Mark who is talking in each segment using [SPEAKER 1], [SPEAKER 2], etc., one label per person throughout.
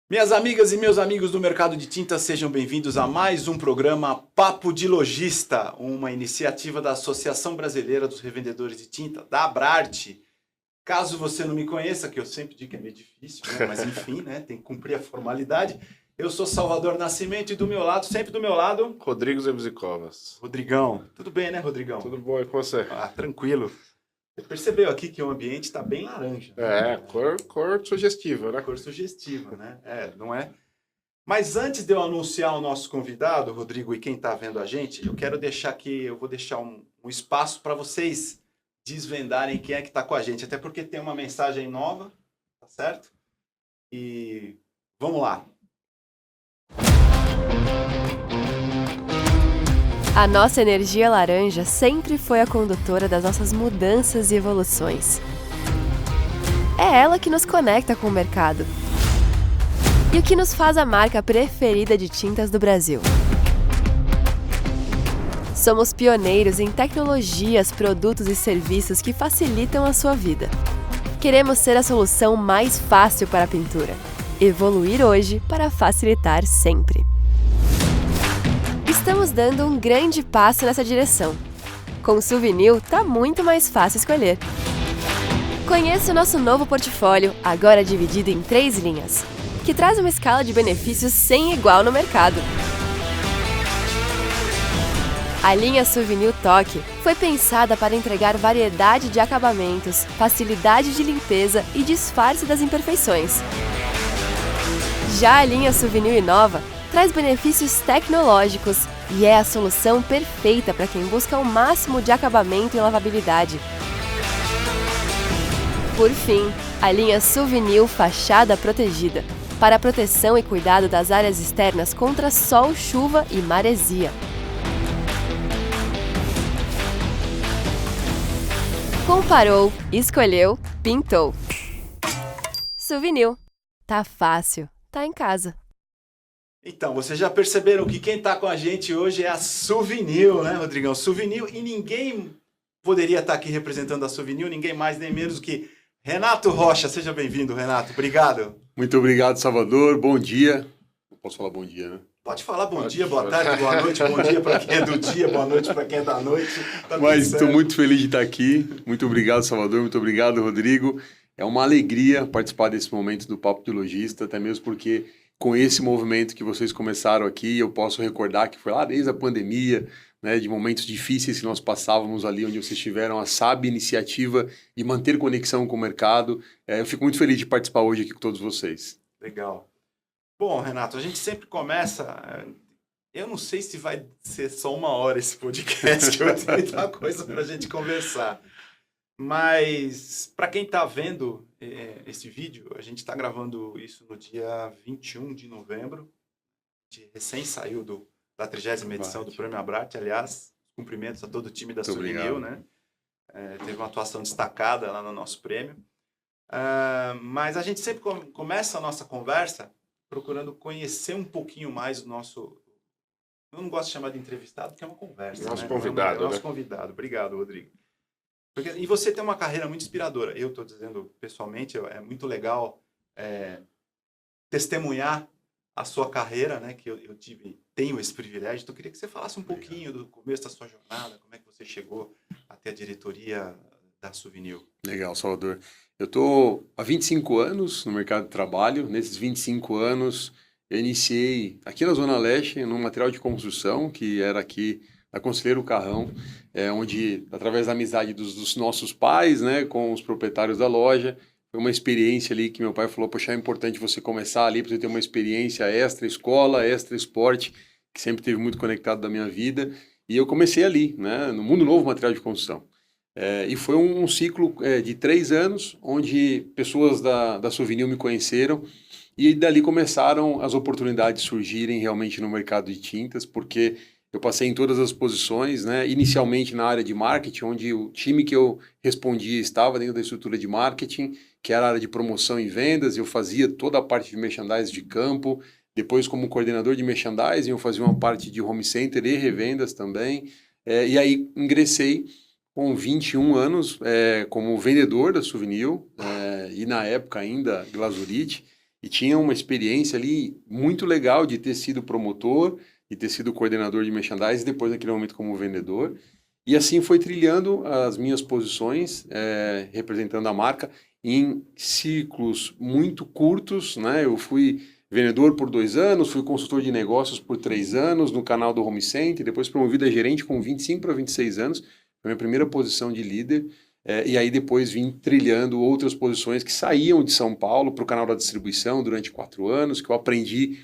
[SPEAKER 1] Minhas amigas e meus amigos do mercado de tintas, sejam bem-vindos a mais um programa Papo de Lojista, uma iniciativa da Associação Brasileira dos Revendedores de Tinta, da Abrarte. Caso você não me conheça, que eu sempre digo que é meio difícil, né? Mas enfim, né? Tem que cumprir a formalidade. Eu sou Salvador Nascimento e do meu lado, sempre do meu lado...
[SPEAKER 2] Rodrigo Zebzicovas.
[SPEAKER 1] Rodrigão. Tudo bem, né, Rodrigão?
[SPEAKER 2] Tudo bom, e com você?
[SPEAKER 1] Tranquilo. Você percebeu aqui que o ambiente está bem laranja. Né?
[SPEAKER 2] Cor sugestiva, né?
[SPEAKER 1] Cor sugestiva, né? Não é? Mas antes de eu anunciar o nosso convidado, Rodrigo, e quem está vendo a gente, eu quero deixar aqui, eu vou deixar um espaço para vocês desvendarem quem é que está com a gente, até porque tem uma mensagem nova, tá certo? E vamos lá.
[SPEAKER 3] A nossa energia laranja sempre foi a condutora das nossas mudanças e evoluções. É ela que nos conecta com o mercado e o que nos faz a marca preferida de tintas do Brasil. Somos pioneiros em tecnologias, produtos e serviços que facilitam a sua vida. Queremos ser a solução mais fácil para a pintura. Evoluir hoje para facilitar sempre. Estamos dando um grande passo nessa direção. Com o Suvinil, tá muito mais fácil escolher. Conheça o nosso novo portfólio, agora dividido em 3 linhas, que traz uma escala de benefícios sem igual no mercado. A linha Suvinil Toque foi pensada para entregar variedade de acabamentos, facilidade de limpeza e disfarce das imperfeições. Já a linha Suvinil Inova traz benefícios tecnológicos e é a solução perfeita para quem busca o máximo de acabamento e lavabilidade. Por fim, a linha Suvinil Fachada Protegida, para proteção e cuidado das áreas externas contra sol, chuva e maresia. Comparou, escolheu, pintou. Suvinil. Tá fácil, tá em casa.
[SPEAKER 1] Então, vocês já perceberam que quem está com a gente hoje é a Suvinil, né, Rodrigão? Suvinil, e ninguém poderia estar aqui representando a Suvinil, ninguém mais nem menos do que Renato Rocha. Seja bem-vindo, Renato. Obrigado.
[SPEAKER 4] Muito obrigado, Salvador. Bom dia. Não posso falar bom dia, né?
[SPEAKER 1] Pode falar bom dia, boa tarde, boa noite, bom dia para quem é do dia, boa noite para quem é da noite. Tá.
[SPEAKER 4] Mas estou muito feliz de estar aqui. Muito obrigado, Salvador. Muito obrigado, Rodrigo. É uma alegria participar desse momento do Papo de Lojista, até mesmo porque com esse movimento que vocês começaram aqui, eu posso recordar que foi lá desde a pandemia, né, de momentos difíceis que nós passávamos ali, onde vocês tiveram a sábia iniciativa de manter conexão com o mercado. Eu fico muito feliz de participar hoje aqui com todos vocês.
[SPEAKER 1] Legal. Bom, Renato, a gente sempre começa... Eu não sei se vai ser só 1 hora esse podcast, que eu tenho muita coisa para a gente conversar. Mas, para quem está vendo esse vídeo, a gente está gravando isso no dia 21 de novembro. A gente recém saiu da 30ª edição do Prêmio Abrarte. Aliás, cumprimentos a todo o time da Suvinil, né? Teve uma atuação destacada lá no nosso prêmio. Mas a gente sempre começa a nossa conversa procurando conhecer um pouquinho mais o nosso... Eu não gosto de chamar de entrevistado, porque é uma conversa.
[SPEAKER 2] Nosso
[SPEAKER 1] né?
[SPEAKER 2] convidado,
[SPEAKER 1] Nosso
[SPEAKER 2] né?
[SPEAKER 1] convidado. Obrigado, Rodrigo. E você tem uma carreira muito inspiradora. Eu estou dizendo pessoalmente, é muito legal testemunhar a sua carreira, né? Que eu tenho esse privilégio. Então, eu queria que você falasse um pouquinho do começo da sua jornada, como é que você chegou até a diretoria da Suvinil.
[SPEAKER 4] Legal, Salvador. Eu estou há 25 anos no mercado de trabalho. Nesses 25 anos, eu iniciei aqui na Zona Leste, no material de construção, que era aqui da Conselheiro Carrão, onde, através da amizade dos nossos pais, né, com os proprietários da loja, foi uma experiência ali que meu pai falou, poxa, é importante você começar ali para você ter uma experiência extra escola, extra esporte, que sempre esteve muito conectado da minha vida. E eu comecei ali, né, no Mundo Novo Material de Construção. E foi um ciclo de 3 anos, onde pessoas da Suvinil me conheceram, e dali começaram as oportunidades surgirem realmente no mercado de tintas, porque eu passei em todas as posições, né? Inicialmente na área de marketing, onde o time que eu respondia estava dentro da estrutura de marketing, que era a área de promoção e vendas, eu fazia toda a parte de merchandising de campo, depois como coordenador de merchandising, eu fazia uma parte de home center e revendas também, e aí ingressei com 21 anos como vendedor da Suvinil, e na época ainda Glazurite, E tinha uma experiência ali muito legal de ter sido promotor, de ter sido coordenador de merchandising, depois naquele momento como vendedor. E assim foi trilhando as minhas posições, representando a marca em ciclos muito curtos, né? Eu fui vendedor por 2 anos, fui consultor de negócios por 3 anos no canal do Home Center, depois promovido a gerente com 25 para 26 anos, foi a minha primeira posição de líder. E aí depois vim trilhando outras posições que saíam de São Paulo para o canal da distribuição durante 4 anos, que eu aprendi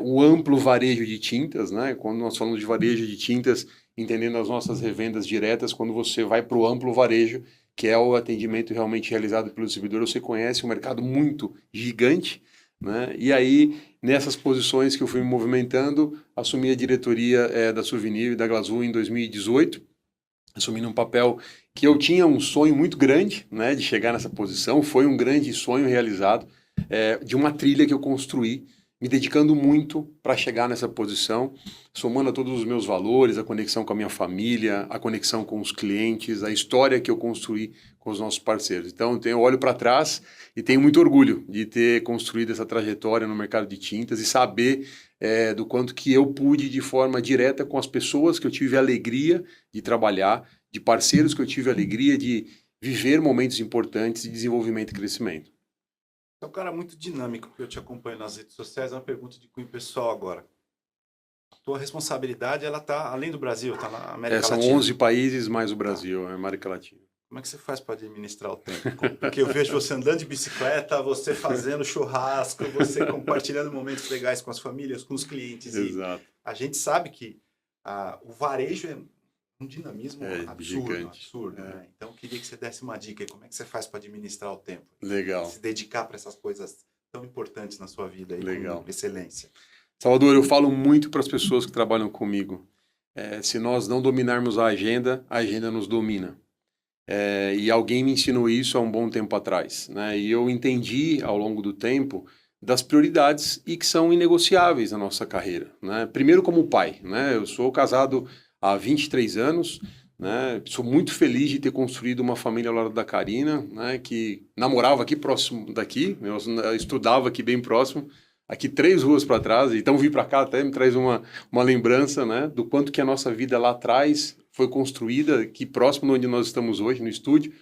[SPEAKER 4] o amplo varejo de tintas, né? Quando nós falamos de varejo de tintas, entendendo as nossas revendas diretas, quando você vai para o amplo varejo, que é o atendimento realmente realizado pelo distribuidor, você conhece um mercado muito gigante, né? E aí, nessas posições que eu fui me movimentando, assumi a diretoria da Souvenir e da Glazul em 2018, assumindo um papel que eu tinha um sonho muito grande, né, de chegar nessa posição. Foi um grande sonho realizado, de uma trilha que eu construí, me dedicando muito para chegar nessa posição, somando a todos os meus valores, a conexão com a minha família, a conexão com os clientes, a história que eu construí com os nossos parceiros. Então, eu olho para trás e tenho muito orgulho de ter construído essa trajetória no mercado de tintas e saber do quanto que eu pude, de forma direta, com as pessoas que eu tive a alegria de trabalhar, de parceiros que eu tive a alegria de viver momentos importantes de desenvolvimento e crescimento.
[SPEAKER 1] É um cara muito dinâmico, porque eu te acompanho nas redes sociais. É uma pergunta de cunho pessoal agora. A tua responsabilidade, ela está além do Brasil, está na América
[SPEAKER 4] São
[SPEAKER 1] Latina.
[SPEAKER 4] 11 países mais o Brasil, a América Latina.
[SPEAKER 1] Como é que você faz para administrar o tempo? Porque eu vejo você andando de bicicleta, você fazendo churrasco, você compartilhando momentos legais com as famílias, com os clientes.
[SPEAKER 4] Exato.
[SPEAKER 1] E a gente sabe que o varejo é um dinamismo
[SPEAKER 4] gigante.
[SPEAKER 1] absurdo. Né? Então, eu queria que você desse uma dica aí. Como é que você faz para administrar o tempo?
[SPEAKER 4] Legal.
[SPEAKER 1] Se dedicar para essas coisas tão importantes na sua vida aí,
[SPEAKER 4] Legal.
[SPEAKER 1] com excelência.
[SPEAKER 4] Salvador, eu falo muito para as pessoas que trabalham comigo. Se nós não dominarmos a agenda nos domina. E alguém me ensinou isso há um bom tempo atrás, né? E eu entendi ao longo do tempo das prioridades e que são inegociáveis na nossa carreira, né? Primeiro, como pai, né? Eu sou casado há 23 anos, né? Sou muito feliz de ter construído uma família ao lado da Karina, né? Que namorava aqui próximo daqui, eu estudava aqui bem próximo, aqui 3 ruas para trás, então vim para cá até me traz uma lembrança, né? Do quanto que a nossa vida lá atrás foi construída aqui próximo de onde nós estamos hoje, no estúdio.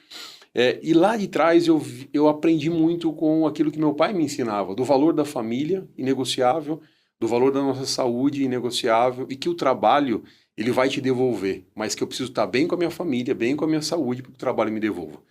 [SPEAKER 4] E lá de trás eu aprendi muito com aquilo que meu pai me ensinava, do valor da família, inegociável, do valor da nossa saúde, inegociável, e que o trabalho, ele vai te devolver, mas que eu preciso estar bem com a minha família, bem com a minha saúde, para que o trabalho me devolva.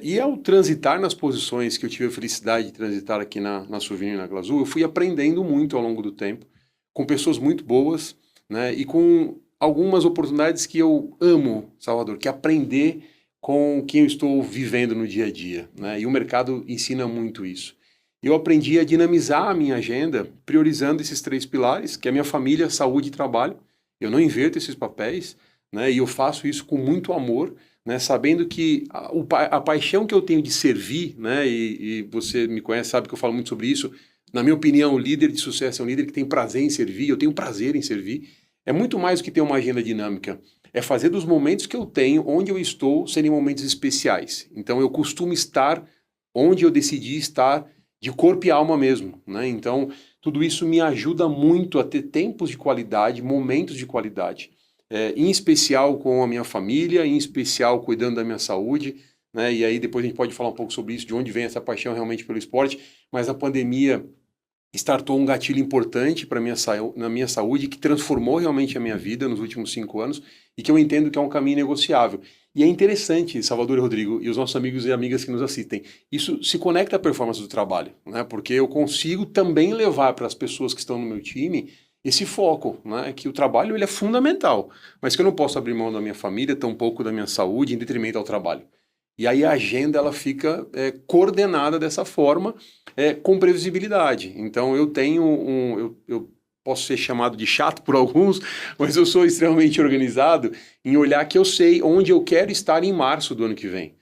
[SPEAKER 4] E ao transitar nas posições que eu tive a felicidade de transitar aqui na Souvenir e na Glazul, eu fui aprendendo muito ao longo do tempo, com pessoas muito boas, né, e com algumas oportunidades que eu amo, Salvador, que é aprender com quem eu estou vivendo no dia a dia, né? E o mercado ensina muito isso. Eu aprendi a dinamizar a minha agenda, priorizando esses 3 pilares, que é a minha família, saúde e trabalho. Eu não inverto esses papéis, né? E eu faço isso com muito amor, né? Sabendo que a paixão que eu tenho de servir, né? E você me conhece, sabe que eu falo muito sobre isso. Na minha opinião, o líder de sucesso é um líder que tem prazer em servir. Eu tenho prazer em servir. É muito mais do que ter uma agenda dinâmica. É fazer dos momentos que eu tenho, onde eu estou, serem momentos especiais. Então, eu costumo estar onde eu decidi estar, de corpo e alma mesmo, né? Então, tudo isso me ajuda muito a ter tempos de qualidade, momentos de qualidade. Em especial com a minha família, em especial cuidando da minha saúde, né? E aí depois a gente pode falar um pouco sobre isso, de onde vem essa paixão realmente pelo esporte. Mas a pandemia startou um gatilho importante na minha saúde, que transformou realmente a minha vida nos últimos 5 anos e que eu entendo que é um caminho negociável. E é interessante, Salvador e Rodrigo, e os nossos amigos e amigas que nos assistem, isso se conecta à performance do trabalho, né? Porque eu consigo também levar para as pessoas que estão no meu time esse foco, né? Que o trabalho ele é fundamental, mas que eu não posso abrir mão da minha família, tampouco da minha saúde, em detrimento ao trabalho. E aí a agenda ela fica coordenada dessa forma, com previsibilidade. Então eu tenho eu posso ser chamado de chato por alguns, mas eu sou extremamente organizado em olhar que eu sei onde eu quero estar em março do ano que vem.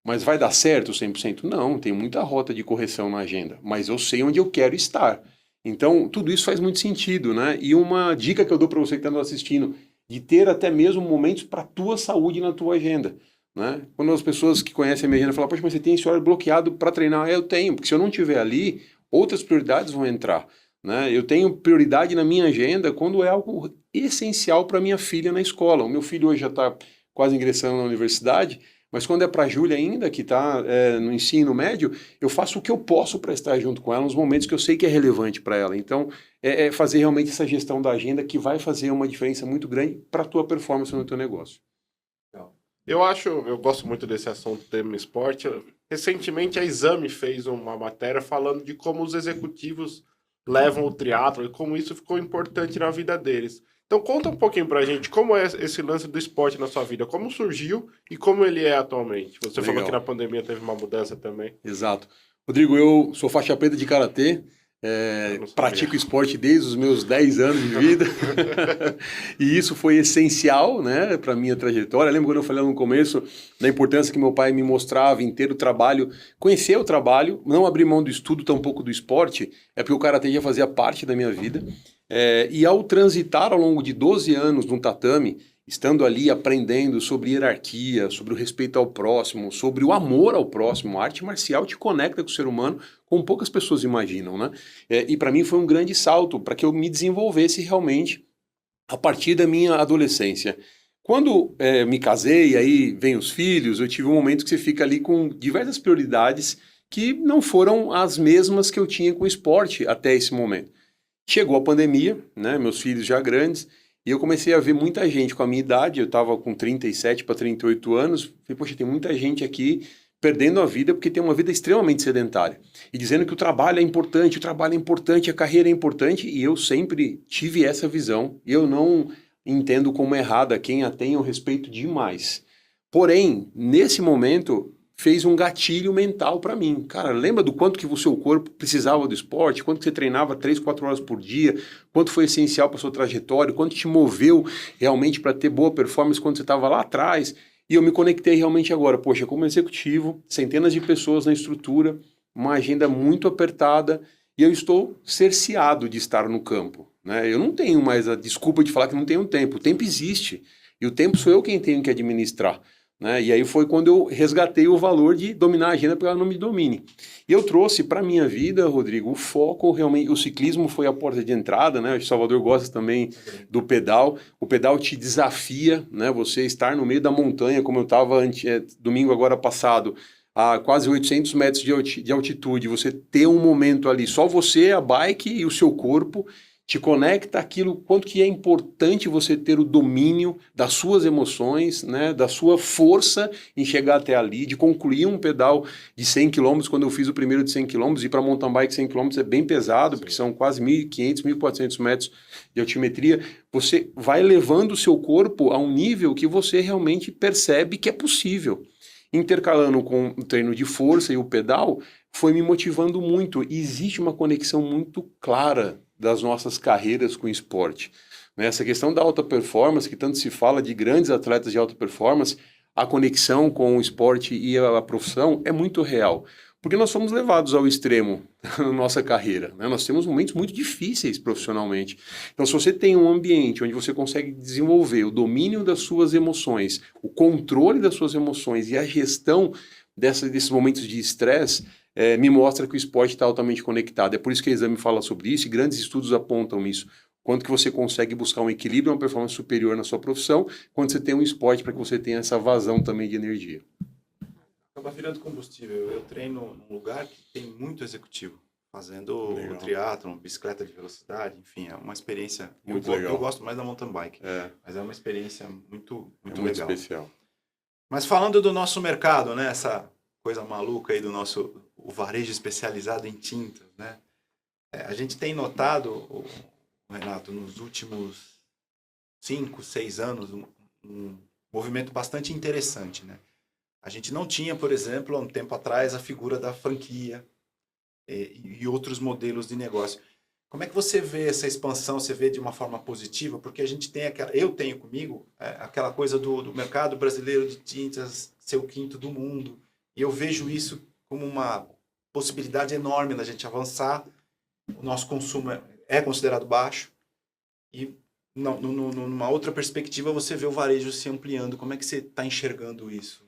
[SPEAKER 4] Mas vai dar certo 100%? Não, tem muita rota de correção na agenda, mas eu sei onde eu quero estar. Então tudo isso faz muito sentido, né? E uma dica que eu dou para você que está nos assistindo, de ter até mesmo momentos para a tua saúde na tua agenda. Né? Quando as pessoas que conhecem a minha agenda falam, poxa, mas você tem esse horário bloqueado para treinar? Eu tenho, porque se eu não estiver ali, outras prioridades vão entrar, né? Eu tenho prioridade na minha agenda quando é algo essencial para minha filha na escola. O meu filho hoje já está quase ingressando na universidade, mas quando é para a Júlia ainda, que está no ensino médio, eu faço o que eu posso para estar junto com ela nos momentos que eu sei que é relevante para ela. Então, é fazer realmente essa gestão da agenda que vai fazer uma diferença muito grande para a tua performance no teu negócio.
[SPEAKER 2] Eu gosto muito desse assunto tema esporte. Recentemente a Exame fez uma matéria falando de como os executivos levam o triatlo e como isso ficou importante na vida deles. Então conta um pouquinho pra gente como é esse lance do esporte na sua vida, como surgiu e como ele é atualmente. Você falou que na pandemia teve uma mudança também.
[SPEAKER 4] Exato. Rodrigo, eu sou faixa preta de karatê, pratico esporte desde os meus 10 anos de vida e isso foi essencial, né, para a minha trajetória. Lembro quando eu falei no começo da importância que meu pai me mostrava em ter o trabalho, conhecer o trabalho, não abrir mão do estudo, tampouco do esporte, porque o karatê já fazia parte da minha vida. E ao transitar ao longo de 12 anos num tatame, estando ali aprendendo sobre hierarquia, sobre o respeito ao próximo, sobre o amor ao próximo, a arte marcial te conecta com o ser humano como poucas pessoas imaginam, né? E para mim foi um grande salto para que eu me desenvolvesse realmente a partir da minha adolescência. Quando me casei, aí vem os filhos, eu tive um momento que você fica ali com diversas prioridades que não foram as mesmas que eu tinha com o esporte até esse momento. Chegou a pandemia, né, meus filhos já grandes, e eu comecei a ver muita gente com a minha idade, eu estava com 37 para 38 anos, falei, poxa, tem muita gente aqui perdendo a vida porque tem uma vida extremamente sedentária. E dizendo que o trabalho é importante, a carreira é importante, e eu sempre tive essa visão, e eu não entendo como errada, quem a tem eu respeito demais. Porém, nesse momento, fez um gatilho mental para mim. Cara, lembra do quanto que o seu corpo precisava do esporte, quanto que você treinava 3, 4 horas por dia, quanto foi essencial para sua trajetória, quanto te moveu realmente para ter boa performance quando você estava lá atrás. E eu me conectei realmente agora. Poxa, como executivo, centenas de pessoas na estrutura, uma agenda muito apertada, e eu estou cerceado de estar no campo, né? Eu não tenho mais a desculpa de falar que não tenho tempo. O tempo existe, e o tempo sou eu quem tenho que administrar, né? E aí foi quando eu resgatei o valor de dominar a agenda para ela não me domine. E eu trouxe para a minha vida, Rodrigo, o foco realmente, o ciclismo foi a porta de entrada, né? O Salvador gosta também do pedal. O pedal te desafia, né? Você estar no meio da montanha, como eu estava domingo agora passado, a quase 800 metros de altitude, você ter um momento ali, só você, a bike e o seu corpo, te conecta aquilo, quanto que é importante você ter o domínio das suas emoções, né, da sua força em chegar até ali, de concluir um pedal de 100 km, quando eu fiz o primeiro de 100 km, ir para mountain bike 100 km é bem pesado, porque são quase 1.500, 1.400 metros de altimetria, você vai levando o seu corpo a um nível que você realmente percebe que é possível. Intercalando com o treino de força e o pedal, foi me motivando muito, e existe uma conexão muito clara das nossas carreiras com o esporte. Essa questão da alta performance, que tanto se fala de grandes atletas de alta performance, a conexão com o esporte e a profissão é muito real. Porque nós somos levados ao extremo na nossa carreira, né? Nós temos momentos muito difíceis profissionalmente. Então, se você tem um ambiente onde você consegue desenvolver o domínio das suas emoções, o controle das suas emoções e a gestão desses momentos de estresse, me mostra que o esporte está altamente conectado. É por isso que o Exame fala sobre isso e grandes estudos apontam isso. Quanto que você consegue buscar um equilíbrio, uma performance superior na sua profissão, quando você tem um esporte para que você tenha essa vazão também de energia.
[SPEAKER 1] Acaba virando combustível. Eu treino num lugar que tem muito executivo, fazendo triatlon, bicicleta de velocidade, enfim, é uma experiência muito legal. Eu gosto mais da mountain bike, mas é uma experiência muito legal.
[SPEAKER 4] Especial.
[SPEAKER 1] Mas falando do nosso mercado, né, essa coisa maluca aí do nosso o varejo especializado em tintas, né? A gente tem notado, Renato, nos últimos 5, 6 anos, um movimento bastante interessante, né? A gente não tinha, por exemplo, há um tempo atrás, a figura da franquia e outros modelos de negócio. Como é que você vê essa expansão? Você vê de uma forma positiva? Porque a gente tem eu tenho comigo aquela coisa do mercado brasileiro de tintas ser o quinto do mundo. E eu vejo isso como uma possibilidade enorme da gente avançar. O nosso consumo é considerado baixo. E numa outra perspectiva você vê o varejo se ampliando. Como é que você está enxergando isso?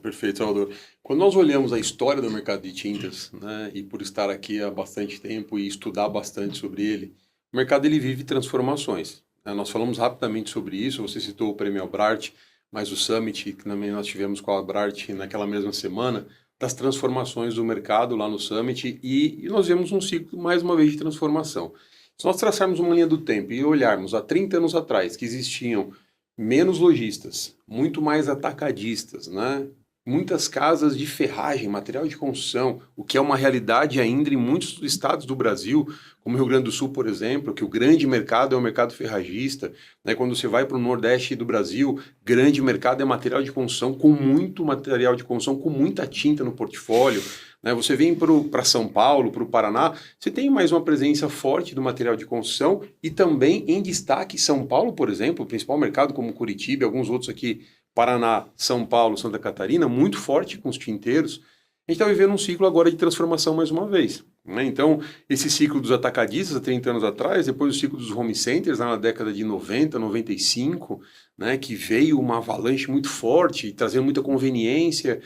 [SPEAKER 4] Perfeito, Salvador. Quando nós olhamos a história do mercado de tintas, né, e por estar aqui há bastante tempo e estudar bastante sobre ele, o mercado ele vive transformações, né? Nós falamos rapidamente sobre isso, você citou o Prêmio Albrart, mas o Summit, que também nós tivemos com a Albrart naquela mesma semana, das transformações do mercado lá no Summit, e nós vemos um ciclo, mais uma vez, de transformação. Se nós traçarmos uma linha do tempo e olharmos há 30 anos atrás, que existiam menos lojistas, muito mais atacadistas, né? Muitas casas de ferragem, material de construção, o que é uma realidade ainda em muitos estados do Brasil, como Rio Grande do Sul, por exemplo, que o grande mercado é o mercado ferragista, né? Quando você vai para o Nordeste do Brasil, grande mercado é material de construção, com muito material de construção, com muita tinta no portfólio, né? Você vem para São Paulo, para o Paraná, você tem mais uma presença forte do material de construção e também em destaque São Paulo, por exemplo, o principal mercado como Curitiba e alguns outros aqui, Paraná, São Paulo, Santa Catarina, muito forte com os tinteiros. A gente está vivendo um ciclo agora de transformação mais uma vez, né? Então, esse ciclo dos atacadistas há 30 anos atrás, depois o ciclo dos home centers, lá na década de 90, 95, né, que veio uma avalanche muito forte, trazendo muita conveniência.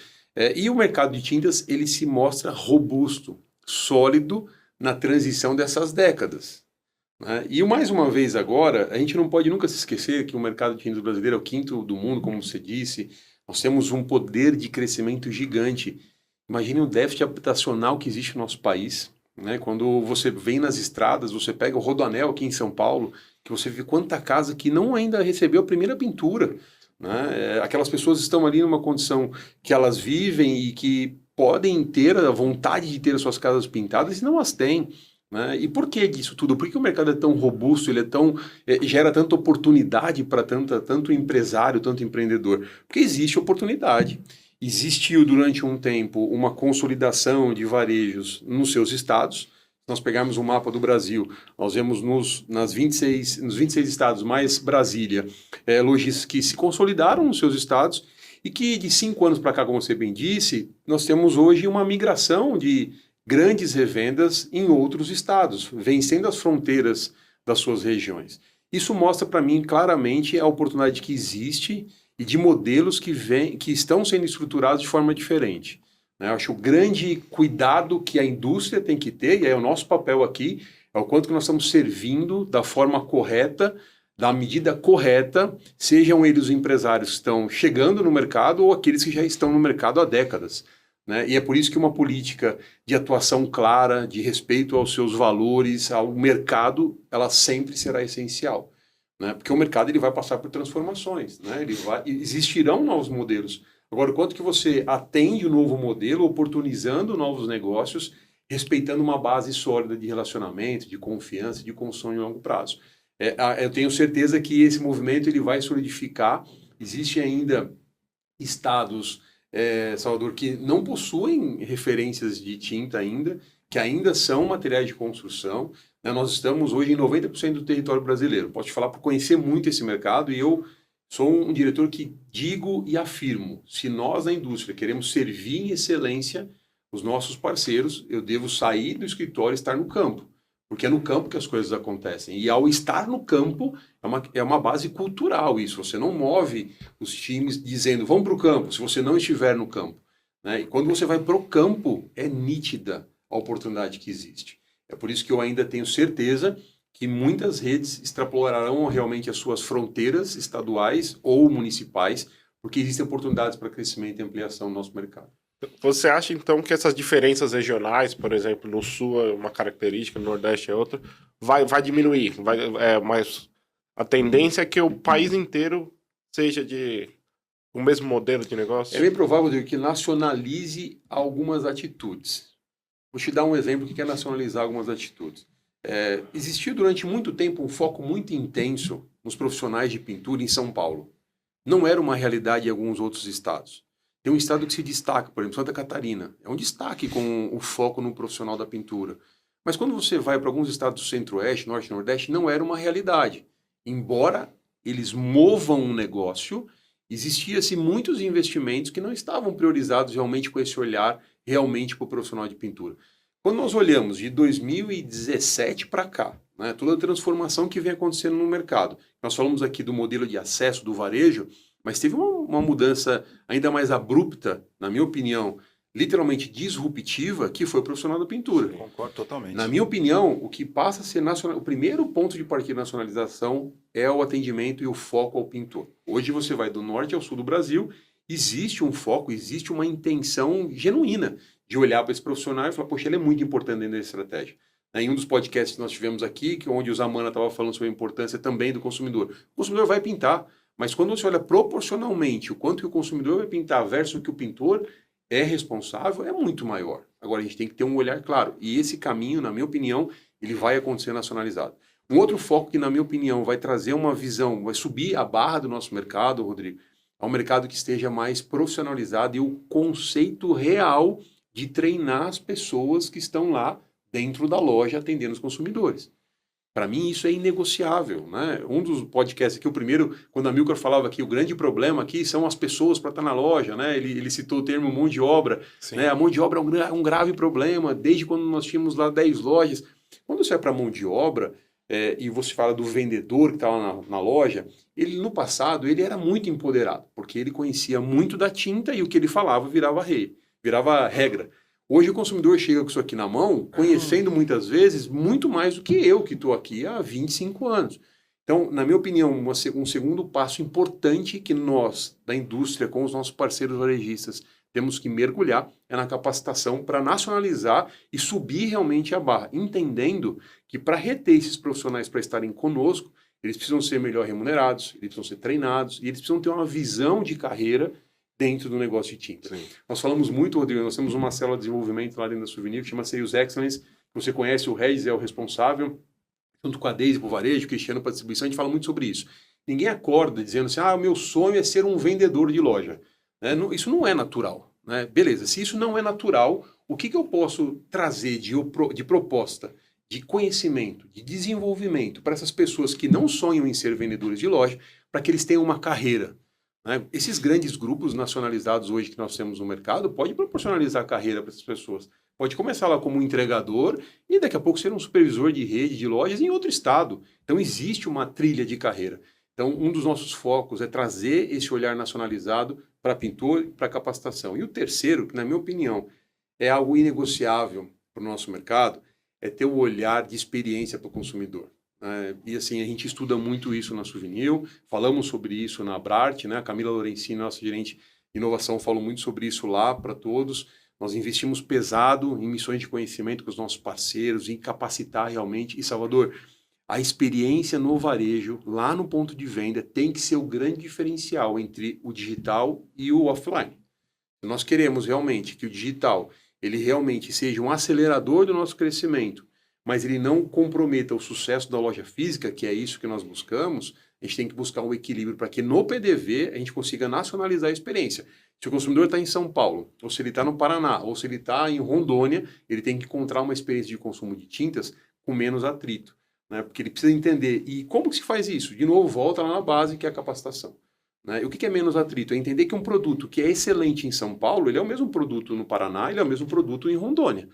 [SPEAKER 4] E o mercado de tintas, ele se mostra robusto, sólido na transição dessas décadas, né? E mais uma vez agora, a gente não pode nunca se esquecer que o mercado de tintas brasileiro é o quinto do mundo, como você disse. Nós temos um poder de crescimento gigante. Imagine o déficit habitacional que existe no nosso país, né? Quando você vem nas estradas, você pega o Rodoanel aqui em São Paulo, que você vê quanta casa que não ainda recebeu a primeira pintura, né? Aquelas pessoas estão ali numa condição que elas vivem e que podem ter a vontade de ter as suas casas pintadas e não as têm, né? E por que disso tudo? Por que o mercado é tão robusto, ele é tão, gera tanta oportunidade para tanto empresário, tanto empreendedor? Porque existe oportunidade. Existiu durante um tempo uma consolidação de varejos nos seus estados. Se nós pegarmos o mapa do Brasil, nós vemos nos 26 estados, mais Brasília, lojistas que se consolidaram nos seus estados e que de 5 anos para cá, como você bem disse, nós temos hoje uma migração de grandes revendas em outros estados, vencendo as fronteiras das suas regiões. Isso mostra para mim claramente a oportunidade que existe e de modelos que estão sendo estruturados de forma diferente. Eu acho o grande cuidado que a indústria tem que ter, e é o nosso papel aqui, é o quanto que nós estamos servindo da forma correta, da medida correta, sejam eles os empresários que estão chegando no mercado ou aqueles que já estão no mercado há décadas, né? E é por isso que uma política de atuação clara, de respeito aos seus valores, ao mercado, ela sempre será essencial, né? Porque o mercado ele vai passar por transformações, né? Existirão novos modelos. Agora, o quanto que você atende o novo modelo, oportunizando novos negócios, respeitando uma base sólida de relacionamento, de confiança, de construção em longo prazo. Eu tenho certeza que esse movimento ele vai solidificar. Existem ainda estados, Salvador, que não possuem referências de tinta ainda, que ainda são materiais de construção, né? Nós estamos hoje em 90% do território brasileiro. Posso te falar por conhecer muito esse mercado e eu sou um diretor que digo e afirmo, se nós na indústria queremos servir em excelência os nossos parceiros, eu devo sair do escritório e estar no campo, porque é no campo que as coisas acontecem. E ao estar no campo, é uma base cultural isso. Você não move os times dizendo, vamos para o campo, se você não estiver no campo, né? E quando você vai para o campo, é nítida a oportunidade que existe. É por isso que eu ainda tenho certeza que muitas redes extrapolarão realmente as suas fronteiras estaduais ou municipais, porque existem oportunidades para crescimento e ampliação no nosso mercado.
[SPEAKER 2] Você acha, então, que essas diferenças regionais, por exemplo, no Sul é uma característica, no Nordeste é outra, vai diminuir? Mas a tendência é que o país inteiro seja de o mesmo modelo de negócio?
[SPEAKER 4] É bem provável, Rodrigo, que nacionalize algumas atitudes. Vou te dar um exemplo do que é nacionalizar algumas atitudes. Existiu durante muito tempo um foco muito intenso nos profissionais de pintura em São Paulo. Não era uma realidade em alguns outros estados. Tem um estado que se destaca, por exemplo, Santa Catarina. É um destaque com o foco no profissional da pintura. Mas quando você vai para alguns estados do Centro-Oeste, Norte e Nordeste, não era uma realidade. Embora eles movam um negócio, existiam-se muitos investimentos que não estavam priorizados realmente com esse olhar realmente para o profissional de pintura. Quando nós olhamos de 2017 para cá, né, toda a transformação que vem acontecendo no mercado, nós falamos aqui do modelo de acesso do varejo, Mas teve uma mudança ainda mais abrupta, na minha opinião, literalmente disruptiva, que foi o profissional da pintura.
[SPEAKER 1] Concordo totalmente.
[SPEAKER 4] Na minha opinião, o que passa a ser nacional, o primeiro ponto de partida da nacionalização é o atendimento e o foco ao pintor. Hoje você vai do norte ao sul do Brasil, existe um foco, existe uma intenção genuína de olhar para esse profissional e falar, poxa, ele é muito importante dentro da estratégia. Em um dos podcasts que nós tivemos aqui, onde o Zamana estava falando sobre a importância também do consumidor. O consumidor vai pintar, mas quando você olha proporcionalmente o quanto que o consumidor vai pintar versus o que o pintor é responsável, é muito maior. Agora, a gente tem que ter um olhar claro. E esse caminho, na minha opinião, ele vai acontecer nacionalizado. Um outro foco que, na minha opinião, vai trazer uma visão, vai subir a barra do nosso mercado, Rodrigo, é um mercado que esteja mais profissionalizado e o conceito real de treinar as pessoas que estão lá dentro da loja atendendo os consumidores. Para mim, isso é inegociável, né? Um dos podcasts aqui, o primeiro, quando a Milcar falava que o grande problema aqui são as pessoas para estar na loja, né? Ele citou o termo mão de obra, né? A mão de obra é um grave problema, desde quando nós tínhamos lá 10 lojas. Quando você vai para a mão de obra, e você fala do vendedor que estava na loja, ele no passado ele era muito empoderado, porque ele conhecia muito da tinta e o que ele falava virava regra. Hoje o consumidor chega com isso aqui na mão, conhecendo muitas vezes muito mais do que eu, que estou aqui há 25 anos. Então, na minha opinião, um segundo passo importante que nós, da indústria, com os nossos parceiros varejistas, temos que mergulhar é na capacitação para nacionalizar e subir realmente a barra, entendendo que para reter esses profissionais para estarem conosco, eles precisam ser melhor remunerados, eles precisam ser treinados e eles precisam ter uma visão de carreira dentro do negócio de tinta. Sim. Nós falamos muito, Rodrigo, nós temos uma célula de desenvolvimento lá dentro da Souvenir que chama Sales Excellence. Você conhece, o Regis é o responsável, junto com a Deise para o varejo, o Cristiano para a distribuição, a gente fala muito sobre isso. Ninguém acorda dizendo assim, o meu sonho é ser um vendedor de loja. Isso não é natural. Né? Beleza, se isso não é natural, o que eu posso trazer de proposta, de conhecimento, de desenvolvimento para essas pessoas que não sonham em ser vendedores de loja, para que eles tenham uma carreira? Né? Esses grandes grupos nacionalizados hoje que nós temos no mercado pode proporcionalizar a carreira para essas pessoas. Pode começar lá como um entregador e daqui a pouco ser um supervisor de rede de lojas em outro estado. Então existe uma trilha de carreira. Então um dos nossos focos é trazer esse olhar nacionalizado para pintor e para capacitação. E o terceiro, que na minha opinião é algo inegociável para o nosso mercado, é ter o olhar de experiência para o consumidor. E assim, a gente estuda muito isso na Souvenir, falamos sobre isso na Abrarte, né? A Camila Lorenzini, nossa gerente de inovação, falou muito sobre isso lá para todos. Nós investimos pesado em missões de conhecimento com os nossos parceiros, em capacitar realmente. E, Salvador, a experiência no varejo, lá no ponto de venda, tem que ser o grande diferencial entre o digital e o offline. Nós queremos realmente que o digital ele realmente seja um acelerador do nosso crescimento, mas ele não comprometa o sucesso da loja física, que é isso que nós buscamos. A gente tem que buscar um equilíbrio para que no PDV a gente consiga nacionalizar a experiência. Se o consumidor está em São Paulo, ou se ele está no Paraná, ou se ele está em Rondônia, ele tem que encontrar uma experiência de consumo de tintas com menos atrito, né? Porque ele precisa entender. E como que se faz isso? De novo, volta lá na base, que é a capacitação. Né? E o que é menos atrito? É entender que um produto que é excelente em São Paulo, ele é o mesmo produto no Paraná, ele é o mesmo produto em Rondônia.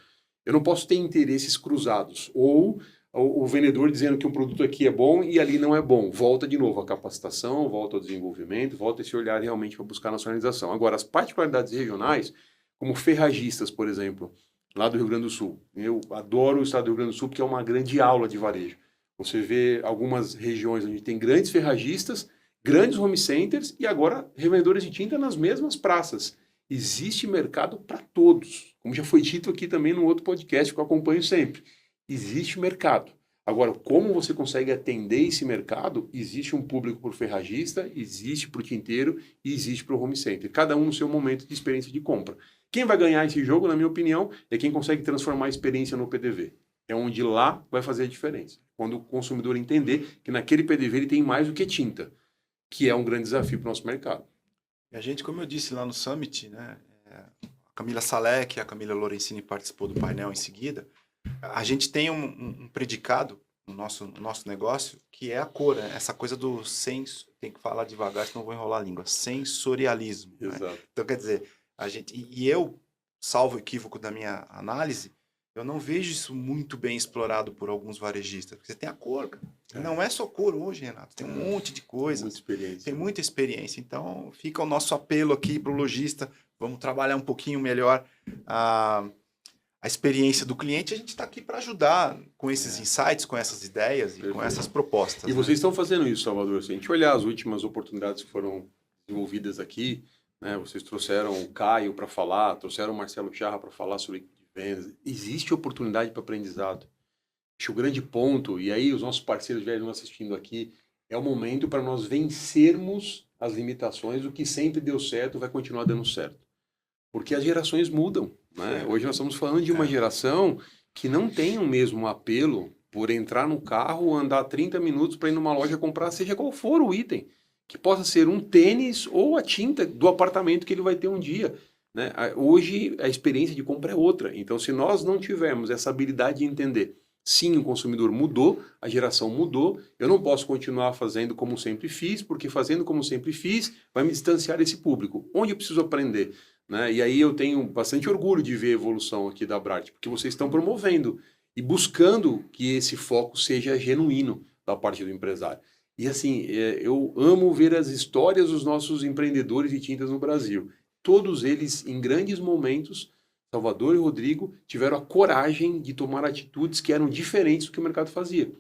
[SPEAKER 4] Eu não posso ter interesses cruzados. Ou o vendedor dizendo que um produto aqui é bom e ali não é bom. Volta de novo a capacitação, volta ao desenvolvimento, volta esse olhar realmente para buscar a nacionalização. Agora, as particularidades regionais, como ferragistas, por exemplo, lá do Rio Grande do Sul. Eu adoro o estado do Rio Grande do Sul porque é uma grande aula de varejo. Você vê algumas regiões onde tem grandes ferragistas, grandes home centers e agora revendedores de tinta nas mesmas praças. Existe mercado para todos. Como já foi dito aqui também no outro podcast que eu acompanho sempre. Existe mercado. Agora, como você consegue atender esse mercado? Existe um público para o ferragista, existe para o tinteiro e existe para o home center. Cada um no seu momento de experiência de compra. Quem vai ganhar esse jogo, na minha opinião, é quem consegue transformar a experiência no PDV. É onde lá vai fazer a diferença. Quando o consumidor entender que naquele PDV ele tem mais do que tinta, que é um grande desafio para o nosso mercado.
[SPEAKER 1] E a gente, como eu disse lá no Summit, né, a Camila Salek e a Camila Lorenzini participou do painel em seguida, a gente tem um predicado no nosso negócio, que é a cor, né? Essa coisa do senso, tem que falar devagar, senão eu vou enrolar a língua, sensorialismo. Exato. Né? Então, quer dizer, a gente, e eu, salvo o equívoco da minha análise, Eu não vejo isso muito bem explorado por alguns varejistas. Porque você tem a cor, cara. Não é só cor hoje, Renato. Tem um monte de coisas.
[SPEAKER 4] Muita experiência.
[SPEAKER 1] Tem muita experiência. Então, fica o nosso apelo aqui para o lojista. Vamos trabalhar um pouquinho melhor a experiência do cliente. A gente está aqui para ajudar com esses insights, com essas ideias e com essas propostas.
[SPEAKER 4] E vocês estão fazendo isso, Salvador. Se a gente olhar as últimas oportunidades que foram desenvolvidas aqui, né, vocês trouxeram o Caio para falar, trouxeram o Marcelo Charra para falar sobre vendas. Existe oportunidade para aprendizado. Acho que o grande ponto, e aí os nossos parceiros vieram assistindo aqui, é o momento para nós vencermos as limitações. O que sempre deu certo vai continuar dando certo. Porque as gerações mudam, né? Hoje nós estamos falando de uma geração que não tem o mesmo apelo por entrar no carro, andar 30 minutos para ir numa loja comprar, seja qual for o item. Que possa ser um tênis ou a tinta do apartamento que ele vai ter um dia. Né? Hoje a experiência de compra é outra. Então, se nós não tivermos essa habilidade de entender, sim, o consumidor mudou, a geração mudou, eu não posso continuar fazendo como sempre fiz, porque fazendo como sempre fiz vai me distanciar desse público. Onde eu preciso aprender? Né? E aí eu tenho bastante orgulho de ver a evolução aqui da Abrarte, porque vocês estão promovendo e buscando que esse foco seja genuíno da parte do empresário. E assim, eu amo ver as histórias dos nossos empreendedores de tintas no Brasil. Todos eles, em grandes momentos, Salvador e Rodrigo, tiveram a coragem de tomar atitudes que eram diferentes do que o mercado fazia.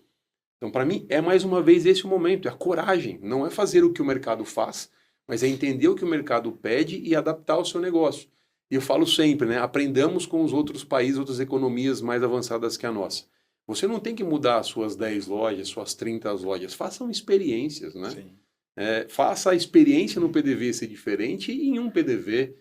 [SPEAKER 4] Então, para mim, é mais uma vez esse o momento, é a coragem. Não é fazer o que o mercado faz, mas é entender o que o mercado pede e adaptar ao seu negócio. E eu falo sempre, né? Aprendamos com os outros países, outras economias mais avançadas que a nossa. Você não tem que mudar as suas 10 lojas, suas 30 lojas. Façam experiências, né?
[SPEAKER 1] Sim.
[SPEAKER 4] Faça a experiência no PDV ser diferente e em um PDV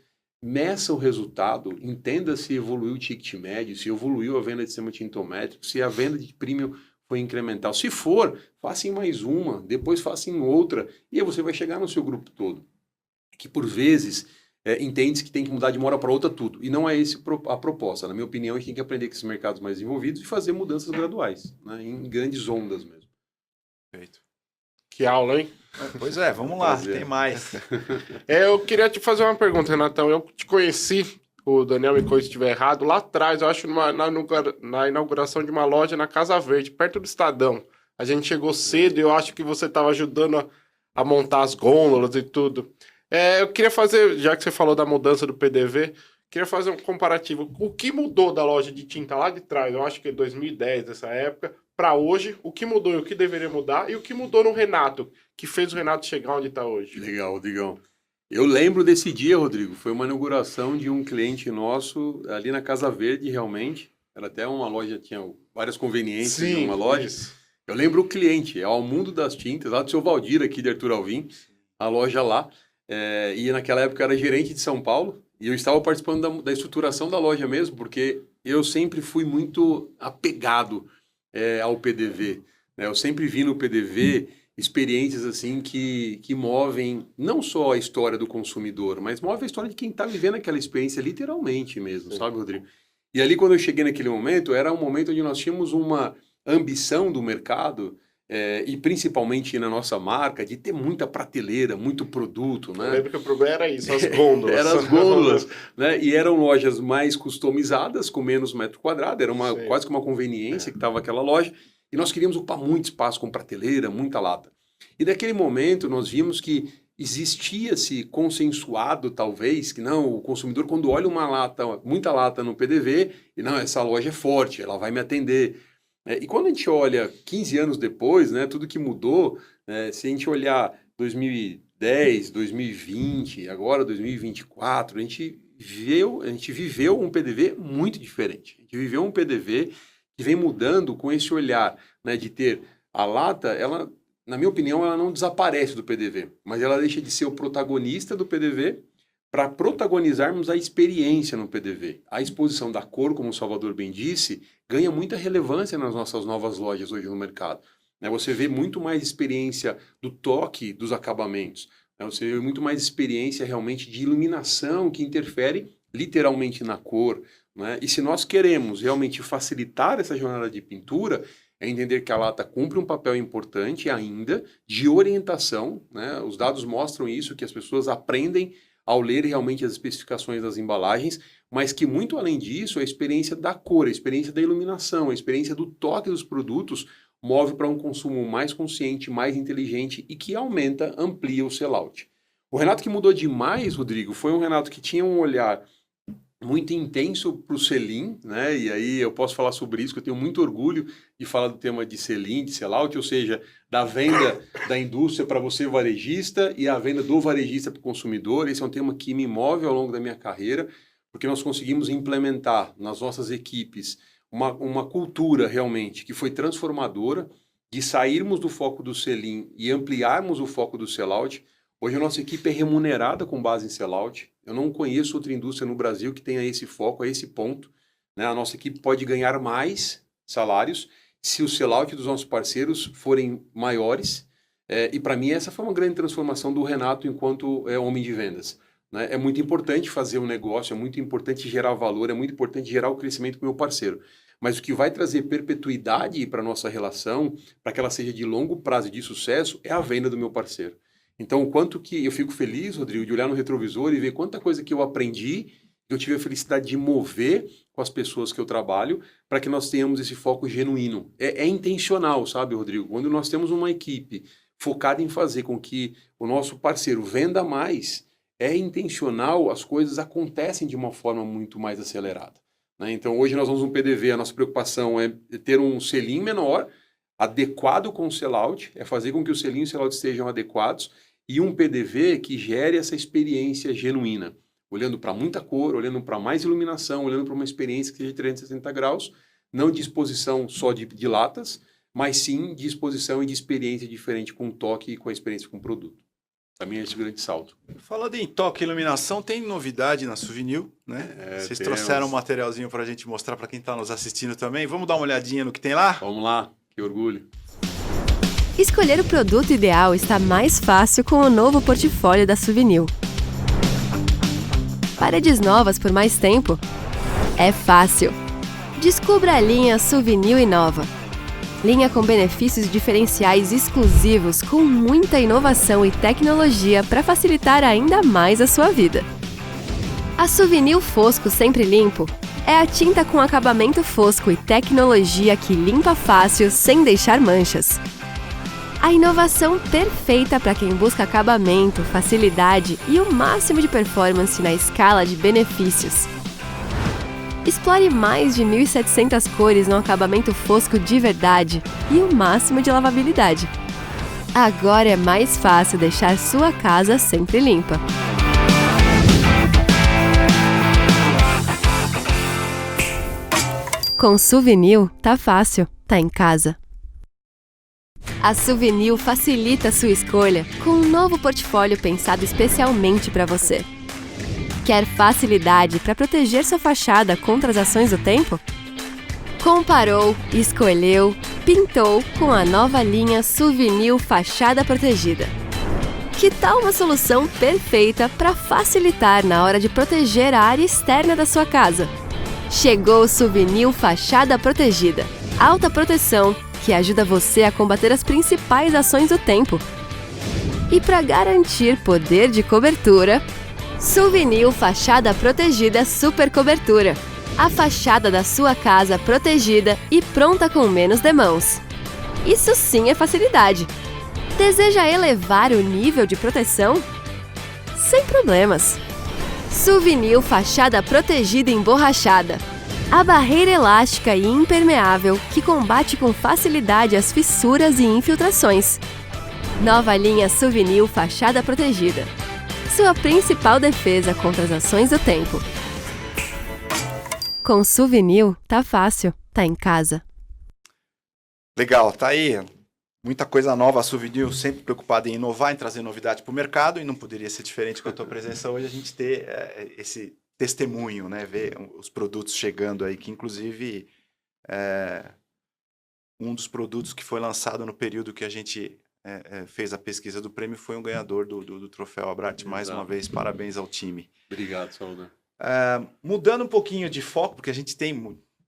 [SPEAKER 4] meça o resultado, entenda se evoluiu o ticket médio, se evoluiu a venda de sistema tintométrico, se a venda de premium foi incremental. Se for, faça em mais uma, depois faça em outra, e aí você vai chegar no seu grupo todo. Que por vezes entende-se que tem que mudar de uma hora para outra tudo, e não é essa a proposta. Na minha opinião, a gente tem que aprender com esses mercados mais desenvolvidos e fazer mudanças graduais, né, em grandes ondas mesmo.
[SPEAKER 1] Perfeito.
[SPEAKER 2] Que aula, hein?
[SPEAKER 1] Pois é, vamos lá,
[SPEAKER 4] Prazer.
[SPEAKER 1] tem mais.
[SPEAKER 2] Eu queria te fazer uma pergunta, Renatão. Eu te conheci, o Daniel me corrija se estiver errado, lá atrás, eu acho, na inauguração de uma loja na Casa Verde, perto do Estadão. A gente chegou cedo e eu acho que você estava ajudando a montar as gôndolas e tudo. Eu queria fazer, já que você falou da mudança do PDV, queria fazer um comparativo. O que mudou da loja de tinta lá de trás, eu acho que é 2010, nessa época, para hoje, o que mudou e o que deveria mudar, e o que mudou no Renato, que fez o Renato chegar onde está hoje?
[SPEAKER 4] Legal, Rodrigão. Eu lembro desse dia, Rodrigo, foi uma inauguração de um cliente nosso ali na Casa Verde, realmente. Era até uma loja, tinha várias conveniências em uma loja.
[SPEAKER 2] Isso.
[SPEAKER 4] Eu lembro o cliente, é ao Mundo das Tintas, lá do seu Valdir, aqui de Arthur Alvim, a loja lá. E naquela época eu era gerente de São Paulo, e eu estava participando da estruturação da loja mesmo, porque eu sempre fui muito apegado ao PDV. Né? Eu sempre vi no PDV experiências assim que movem não só a história do consumidor, mas move a história de quem está vivendo aquela experiência literalmente mesmo, sabe, Rodrigo? E ali quando eu cheguei naquele momento, era um momento onde nós tínhamos uma ambição do mercado e principalmente na nossa marca, de ter muita prateleira, muito produto, né?
[SPEAKER 2] Eu lembro que o problema era isso, as gôndolas.
[SPEAKER 4] Eram as gôndolas, né? E eram lojas mais customizadas, com menos metro quadrado, era quase que uma conveniência que estava aquela loja, e nós queríamos ocupar muito espaço com prateleira, muita lata. E naquele momento nós vimos que existia-se consensuado, talvez, que não, o consumidor quando olha uma lata, muita lata no PDV, e não, essa loja é forte, ela vai me atender. E quando a gente olha 15 anos depois, né, tudo que mudou, se a gente olhar 2010, 2020, agora 2024, a gente viveu um PDV muito diferente. A gente viveu um PDV que vem mudando com esse olhar, né, de ter a lata, ela, na minha opinião, ela não desaparece do PDV, mas ela deixa de ser o protagonista do PDV para protagonizarmos a experiência no PDV. A exposição da cor, como o Salvador bem disse, ganha muita relevância nas nossas novas lojas hoje no mercado. Você vê muito mais experiência do toque dos acabamentos. Você vê muito mais experiência realmente de iluminação que interfere literalmente na cor. E se nós queremos realmente facilitar essa jornada de pintura, é entender que a lata cumpre um papel importante ainda de orientação. Os dados mostram isso, que as pessoas aprendem ao ler realmente as especificações das embalagens, mas que muito além disso, a experiência da cor, a experiência da iluminação, a experiência do toque dos produtos move para um consumo mais consciente, mais inteligente e que aumenta, amplia o sellout. O Renato que mudou demais, Rodrigo, foi um Renato que tinha um olhar muito intenso para o sell-in, né? E aí eu posso falar sobre isso, que eu tenho muito orgulho de falar do tema de sell-in, de sell-out, ou seja, da venda da indústria para você varejista e a venda do varejista para o consumidor. Esse é um tema que me move ao longo da minha carreira, porque nós conseguimos implementar nas nossas equipes uma cultura realmente que foi transformadora, de sairmos do foco do sell-in e ampliarmos o foco do sell-out. Hoje a nossa equipe é remunerada com base em sell-out. Eu não conheço outra indústria no Brasil que tenha esse foco, a esse ponto, né? A nossa equipe pode ganhar mais salários se o sell-out dos nossos parceiros forem maiores. E para mim essa foi uma grande transformação do Renato enquanto homem de vendas, né? É muito importante fazer um negócio, é muito importante gerar valor, é muito importante gerar o crescimento com o meu parceiro. Mas o que vai trazer perpetuidade para a nossa relação, para que ela seja de longo prazo e de sucesso, é a venda do meu parceiro. Então, o quanto que eu fico feliz, Rodrigo, de olhar no retrovisor e ver quanta coisa que eu aprendi, que eu tive a felicidade de mover com as pessoas que eu trabalho, para que nós tenhamos esse foco genuíno. É intencional, sabe, Rodrigo? Quando nós temos uma equipe focada em fazer com que o nosso parceiro venda mais, é intencional, as coisas acontecem de uma forma muito mais acelerada, né? Então, hoje nós vamos no PDV, a nossa preocupação é ter um sell-in menor, adequado com o sell-out, é fazer com que o sell-in e o sell-out estejam adequados, e um PDV que gere essa experiência genuína, olhando para muita cor, olhando para mais iluminação, olhando para uma experiência que seja de 360 graus, não de exposição só de latas, mas sim de exposição e de experiência diferente com o toque e com a experiência com o produto. Para mim é esse o grande salto.
[SPEAKER 1] Falando em toque e iluminação, tem novidade na Souvenir, né? Vocês trouxeram um materialzinho para a gente mostrar para quem está nos assistindo também. Vamos dar uma olhadinha no que tem lá?
[SPEAKER 4] Vamos lá, que orgulho.
[SPEAKER 3] Escolher o produto ideal está mais fácil com o novo portfólio da Souvenir. Paredes novas por mais tempo? É fácil. Descubra a linha Souvenir Inova. Linha com benefícios diferenciais exclusivos com muita inovação e tecnologia para facilitar ainda mais a sua vida. A Souvenir Fosco Sempre Limpo é a tinta com acabamento fosco e tecnologia que limpa fácil sem deixar manchas. A inovação perfeita para quem busca acabamento, facilidade e o máximo de performance na escala de benefícios. Explore mais de 1.700 cores no acabamento fosco de verdade e o máximo de lavabilidade. Agora é mais fácil deixar sua casa sempre limpa. Com Souvenir, tá fácil, tá em casa. A Souvenir facilita a sua escolha com um novo portfólio pensado especialmente para você. Quer facilidade para proteger sua fachada contra as ações do tempo? Comparou, escolheu, pintou com a nova linha Souvenir Fachada Protegida. Que tal uma solução perfeita para facilitar na hora de proteger a área externa da sua casa? Chegou o Souvenir Fachada Protegida. Alta proteção que ajuda você a combater as principais ações do tempo. E para garantir poder de cobertura, Souvenir Fachada Protegida Super Cobertura. A fachada da sua casa protegida e pronta com menos demãos. Isso sim é facilidade. Deseja elevar o nível de proteção? Sem problemas. Souvenir Fachada Protegida Emborrachada. A barreira elástica e impermeável que combate com facilidade as fissuras e infiltrações. Nova linha Souvenir Fachada Protegida. Sua principal defesa contra as ações do tempo. Com Souvenir, tá fácil, tá em casa.
[SPEAKER 1] Legal, tá aí. Muita coisa nova. A Souvenir sempre preocupada em inovar, em trazer novidade para o mercado, e não poderia ser diferente com a tua presença hoje, a gente ter esse testemunho, né? Ver os produtos chegando aí, que inclusive um dos produtos que foi lançado no período que a gente fez a pesquisa do prêmio foi um ganhador do troféu Abrarte. Mais uma vez, parabéns ao time.
[SPEAKER 4] Obrigado, Salvador.
[SPEAKER 1] Mudando um pouquinho de foco, porque a gente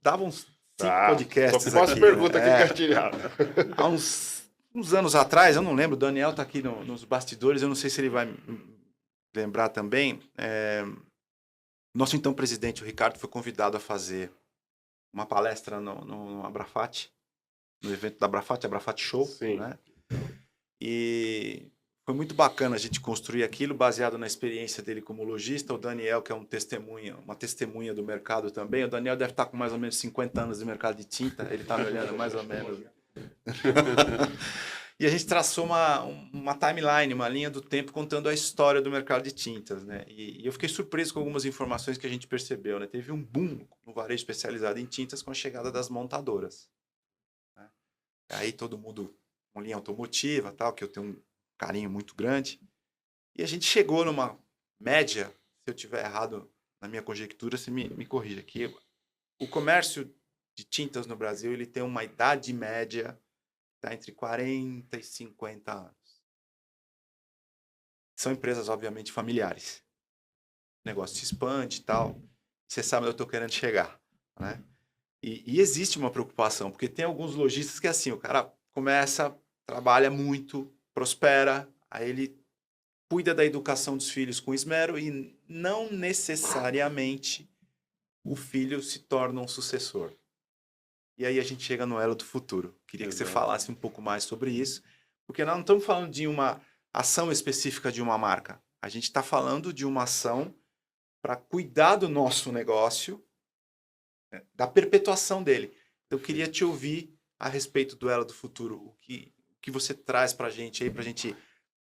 [SPEAKER 1] dava uns 5 podcasts
[SPEAKER 2] só faço
[SPEAKER 1] aqui.
[SPEAKER 2] Pergunta aqui engatilhada.
[SPEAKER 1] Há uns anos atrás, eu não lembro, o Daniel está aqui nos bastidores, eu não sei se ele vai me lembrar também. Nosso então presidente, o Ricardo, foi convidado a fazer uma palestra no Abrafat, no evento da Abrafat Show,
[SPEAKER 2] Sim.
[SPEAKER 1] né? E foi muito bacana a gente construir aquilo baseado na experiência dele como lojista. O Daniel, que é uma testemunha do mercado também. O Daniel deve estar com mais ou menos 50 anos de mercado de tinta. Ele está me olhando mais ou menos. E a gente traçou uma timeline, uma linha do tempo contando a história do mercado de tintas, né? E eu fiquei surpreso com algumas informações que a gente percebeu, né? Teve um boom no varejo especializado em tintas com a chegada das montadoras, né? Aí todo mundo com linha automotiva, tal, que eu tenho um carinho muito grande. E a gente chegou numa média, se eu tiver errado na minha conjectura, você me corrija aqui. O comércio de tintas no Brasil, ele tem uma idade média está entre 40 e 50 anos. São empresas, obviamente, familiares. O negócio se expande e tal. Você sabe onde eu estou querendo chegar, né? E existe uma preocupação, porque tem alguns lojistas que é assim, o cara começa, trabalha muito, prospera, aí ele cuida da educação dos filhos com esmero e não necessariamente o filho se torna um sucessor. E aí a gente chega no elo do futuro. Queria que você falasse um pouco mais sobre isso, porque nós não estamos falando de uma ação específica de uma marca. A gente está falando de uma ação para cuidar do nosso negócio, né, da perpetuação dele. Eu queria te ouvir a respeito do elo do futuro. O que você traz para a gente aí, para a gente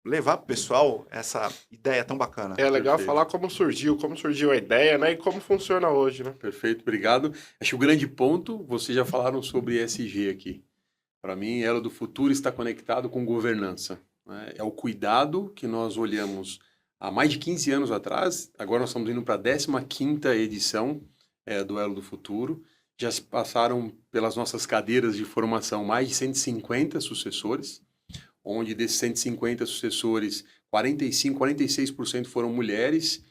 [SPEAKER 1] levar para o pessoal essa ideia tão bacana.
[SPEAKER 2] É legal
[SPEAKER 4] Perfeito.
[SPEAKER 2] falar como surgiu a ideia, né? E como funciona hoje, né?
[SPEAKER 4] Perfeito, obrigado. Acho que o grande ponto, vocês já falaram sobre ESG aqui. Para mim, ela do futuro está conectado com governança, né? É o cuidado que nós olhamos há mais de 15 anos atrás. Agora nós estamos indo para a 15ª edição do Elo do Futuro. Já se passaram pelas nossas cadeiras de formação mais de 150 sucessores, onde desses 150 sucessores, 45%, 46% foram mulheres,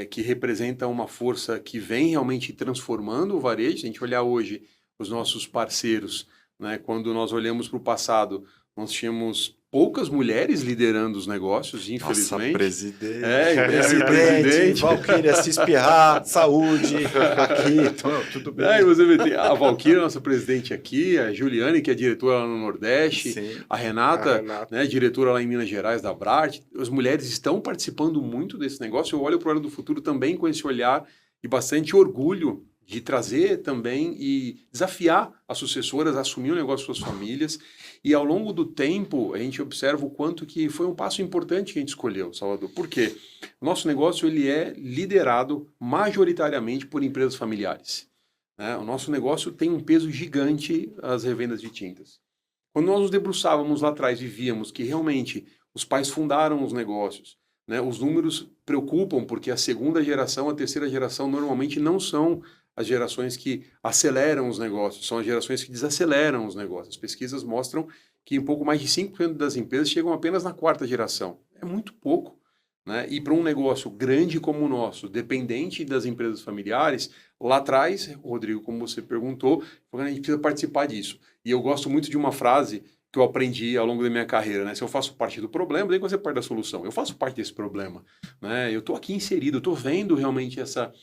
[SPEAKER 4] que representam uma força que vem realmente transformando o varejo. Se a gente olhar hoje os nossos parceiros, né, quando nós olhamos para o passado, nós tínhamos poucas mulheres liderando os negócios, infelizmente.
[SPEAKER 1] Nossa, presidente.
[SPEAKER 4] Presidente.
[SPEAKER 1] Valquíria, se espirrar, saúde, aqui, tudo bem.
[SPEAKER 4] Aí você vê a Valquíria, nossa presidente aqui, a Juliane, que é diretora lá no Nordeste,
[SPEAKER 1] Sim.
[SPEAKER 4] a Renata, né, diretora lá em Minas Gerais da Brat. As mulheres estão participando muito desse negócio. Eu olho para o Elo do Futuro também com esse olhar de bastante orgulho de trazer também e desafiar as sucessoras a assumir o negócio de suas famílias. E ao longo do tempo, a gente observa o quanto que foi um passo importante que a gente escolheu, Salvador. Por quê? O nosso negócio ele é liderado majoritariamente por empresas familiares, né? O nosso negócio tem um peso gigante as revendas de tintas. Quando nós nos debruçávamos lá atrás e víamos que realmente os pais fundaram os negócios, né? Os números preocupam porque a segunda geração, a terceira geração normalmente não são as gerações que aceleram os negócios, são as gerações que desaceleram os negócios. As pesquisas mostram que um pouco mais de 5% das empresas chegam apenas na 4ª geração. É muito pouco, né? E para um negócio grande como o nosso, dependente das empresas familiares, lá atrás, Rodrigo, como você perguntou, a gente precisa participar disso. E eu gosto muito de uma frase que eu aprendi ao longo da minha carreira, né? Se eu faço parte do problema, daí você parte da solução. Eu faço parte desse problema, né? Eu estou aqui inserido, eu estou vendo realmente essa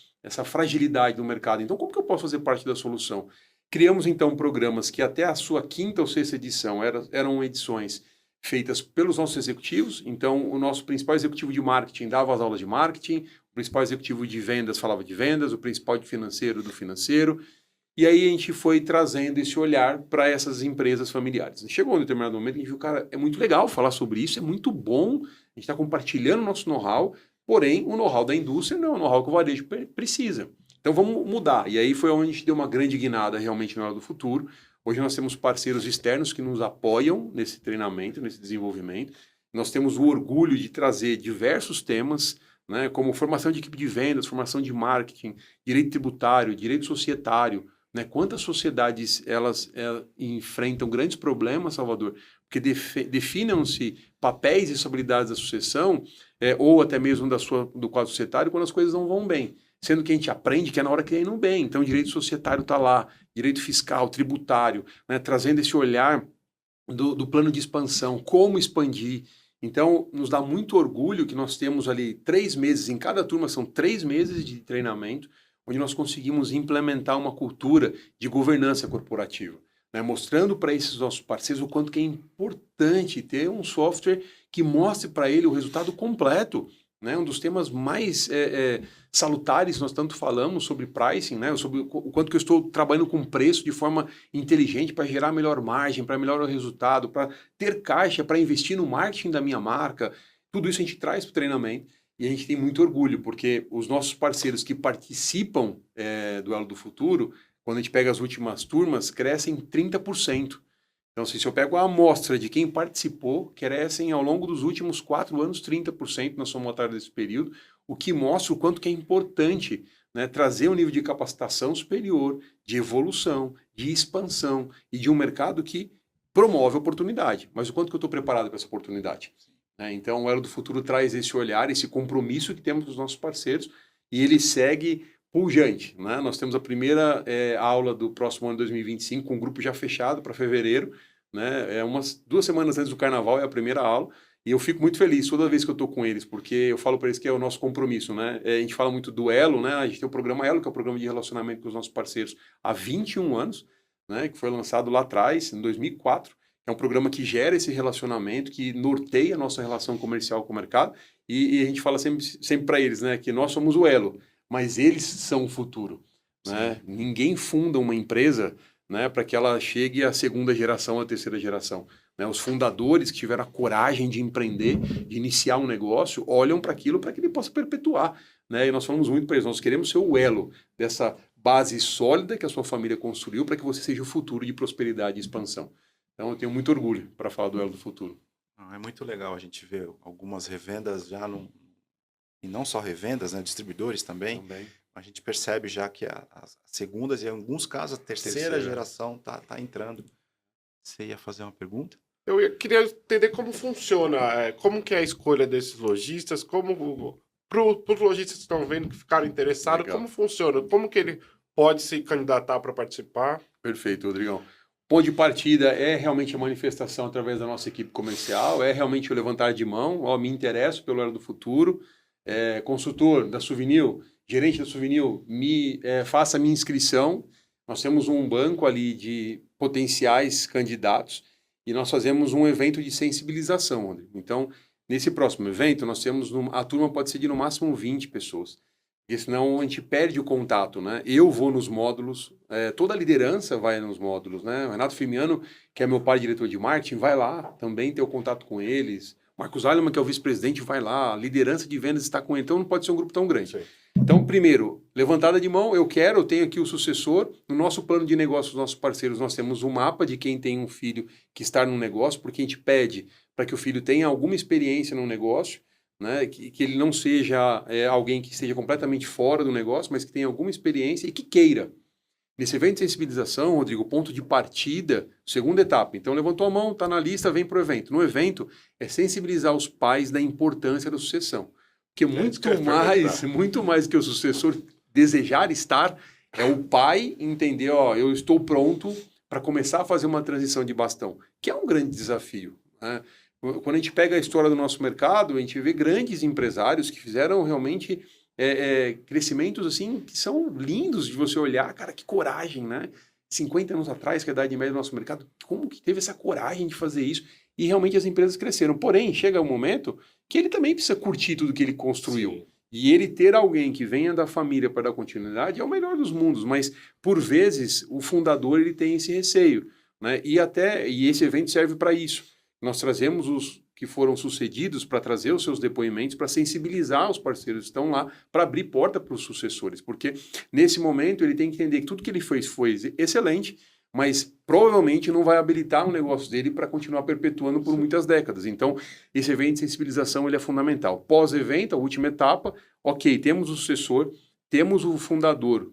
[SPEAKER 4] fragilidade do mercado. Então, como que eu posso fazer parte da solução? Criamos, então, programas que até a sua 5ª ou 6ª edição eram edições feitas pelos nossos executivos. Então, o nosso principal executivo de marketing dava as aulas de marketing, o principal executivo de vendas falava de vendas, o principal de financeiro do financeiro. E aí a gente foi trazendo esse olhar para essas empresas familiares. Chegou um determinado momento que a gente viu, cara, é muito legal falar sobre isso, é muito bom, a gente está compartilhando o nosso know-how, porém, o know-how da indústria não é o know-how que o varejo precisa. Então, vamos mudar. E aí foi onde a gente deu uma grande guinada realmente na hora do futuro. Hoje nós temos parceiros externos que nos apoiam nesse treinamento, nesse desenvolvimento. Nós temos o orgulho de trazer diversos temas, né, como formação de equipe de vendas, formação de marketing, direito tributário, direito societário, né? Quantas sociedades elas enfrentam grandes problemas, Salvador, porque definam-se papéis e responsabilidades da sucessão, ou até mesmo do quadro societário, quando as coisas não vão bem. Sendo que a gente aprende que é na hora que está indo bem. Então, o direito societário está lá, direito fiscal, tributário, né? Trazendo esse olhar do plano de expansão, como expandir. Então, nos dá muito orgulho que nós temos ali 3 meses, em cada turma são 3 meses de treinamento, onde nós conseguimos implementar uma cultura de governança corporativa, né? Mostrando para esses nossos parceiros o quanto que é importante ter um software que mostre para ele o resultado completo, né? Um dos temas mais salutares, nós tanto falamos sobre pricing, né? Sobre o quanto que eu estou trabalhando com preço de forma inteligente para gerar melhor margem, para melhorar o resultado, para ter caixa, para investir no marketing da minha marca. Tudo isso a gente traz para o treinamento e a gente tem muito orgulho, porque os nossos parceiros que participam do Elo do Futuro, quando a gente pega as últimas turmas, crescem 30%. Então, se eu pego a amostra de quem participou, crescem ao longo dos últimos 4 anos 30% na somatória desse período, o que mostra o quanto que é importante, né, trazer um nível de capacitação superior, de evolução, de expansão e de um mercado que promove oportunidade. Mas o quanto que eu estou preparado para essa oportunidade? Né? Então, o Elo do Futuro traz esse olhar, esse compromisso que temos com os nossos parceiros e ele segue pujante. Né? Nós temos a primeira aula do próximo ano 2025 com um grupo já fechado para fevereiro. Né? Umas 2 semanas antes do carnaval é a primeira aula. E eu fico muito feliz toda vez que eu estou com eles, porque eu falo para eles que é o nosso compromisso. Né? A gente fala muito do Elo, né? A gente tem o programa Elo, que é o programa de relacionamento com os nossos parceiros há 21 anos, né? Que foi lançado lá atrás, em 2004. É um programa que gera esse relacionamento, que norteia a nossa relação comercial com o mercado. E a gente fala sempre para eles, né? Que nós somos o Elo, mas eles são o futuro. Né? Ninguém funda uma empresa, né, para que ela chegue à 2ª geração, à 3ª geração. Né? Os fundadores que tiveram a coragem de empreender, de iniciar um negócio, olham para aquilo para que ele possa perpetuar. Né? E nós falamos muito para eles, nós queremos ser o elo dessa base sólida que a sua família construiu para que você seja o futuro de prosperidade e expansão. Então eu tenho muito orgulho para falar do Elo do Futuro.
[SPEAKER 1] É muito legal a gente ver algumas revendas já e não só revendas, né, distribuidores também. A gente percebe já que as segundas e, em alguns casos, a terceira geração tá entrando. Você ia fazer uma pergunta?
[SPEAKER 2] Queria entender como funciona, como que é a escolha desses lojistas, como para os lojistas que estão vendo, que ficaram interessados, legal. Como funciona, como que ele pode se candidatar para participar?
[SPEAKER 4] Perfeito, Rodrigão. Ponto de partida é realmente a manifestação através da nossa equipe comercial, é realmente o levantar de mão, me interesso pelo Elo do Futuro, consultor da Souvenir, gerente da Souvenir, faça a minha inscrição. Nós temos um banco ali de potenciais candidatos e nós fazemos um evento de sensibilização, Rodrigo. Então, nesse próximo evento, nós temos a turma pode ser de no máximo 20 pessoas, porque senão a gente perde o contato, né? Eu vou nos módulos, toda a liderança vai nos módulos, né? O Renato Firmiano, que é meu pai diretor de marketing, vai lá também ter o contato com eles. Marcos Aliman, que é o vice-presidente, vai lá. A liderança de vendas está com ele. Então, não pode ser um grupo tão grande. Sim. Então, primeiro, levantada de mão, eu tenho aqui o sucessor. No nosso plano de negócio, os nossos parceiros, nós temos um mapa de quem tem um filho que está no negócio, porque a gente pede para que o filho tenha alguma experiência no negócio, né? Que ele não seja alguém que esteja completamente fora do negócio, mas que tenha alguma experiência e que queira. Nesse evento de sensibilização, Rodrigo, ponto de partida, 2ª etapa. Então, levantou a mão, está na lista, vem para o evento. No evento, é sensibilizar os pais da importância da sucessão. Porque muito mais que o sucessor desejar estar, é o pai entender, eu estou pronto para começar a fazer uma transição de bastão, que é um grande desafio. Né? Quando a gente pega a história do nosso mercado, a gente vê grandes empresários que fizeram realmente crescimentos assim que são lindos de você olhar, cara, que coragem, né? 50 anos atrás, que é a idade média do nosso mercado, como que teve essa coragem de fazer isso? E realmente as empresas cresceram. Porém, chega um momento que ele também precisa curtir tudo que ele construiu. Sim. E ele ter alguém que venha da família para dar continuidade é o melhor dos mundos, mas por vezes o fundador ele tem esse receio, né? E esse evento serve para isso. Nós trazemos os que foram sucedidos para trazer os seus depoimentos, para sensibilizar os parceiros que estão lá, para abrir porta para os sucessores, porque nesse momento ele tem que entender que tudo que ele fez foi excelente, mas provavelmente não vai habilitar o negócio dele para continuar perpetuando por muitas décadas. Então, esse evento de sensibilização ele é fundamental. Pós-evento, a última etapa, ok, temos o sucessor, temos o fundador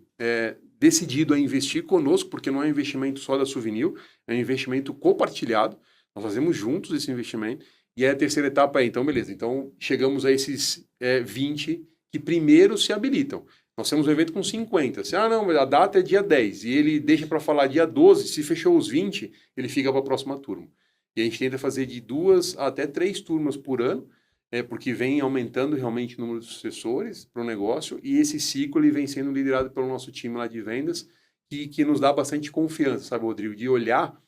[SPEAKER 4] decidido a investir conosco, porque não é um investimento só da Souvenir, é um investimento compartilhado, nós fazemos juntos esse investimento. E a terceira etapa então, beleza. Então, chegamos a esses 20 que primeiro se habilitam. Nós temos um evento com 50. Não, a data é dia 10. E ele deixa para falar dia 12. Se fechou os 20, ele fica para a próxima turma. E a gente tenta fazer de 2 até 3 turmas por ano, porque vem aumentando realmente o número de sucessores para o negócio, e esse ciclo ele vem sendo liderado pelo nosso time lá de vendas, que nos dá bastante confiança, sabe, Rodrigo, de olhar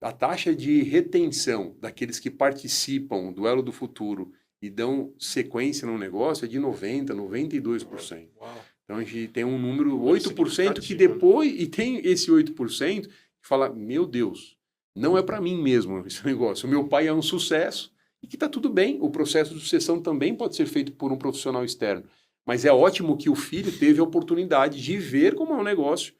[SPEAKER 4] a taxa de retenção daqueles que participam do Elo do Futuro e dão sequência no negócio é de 90%, 92%.
[SPEAKER 1] Uau.
[SPEAKER 4] Então a gente tem um número,
[SPEAKER 2] Muito
[SPEAKER 4] 8%, que
[SPEAKER 2] significativo,
[SPEAKER 4] depois, e tem esse 8% que fala, meu Deus, não é para mim mesmo esse negócio. O meu pai é um sucesso e que está tudo bem. O processo de sucessão também pode ser feito por um profissional externo. Mas é ótimo que o filho teve a oportunidade de ver como é um negócio,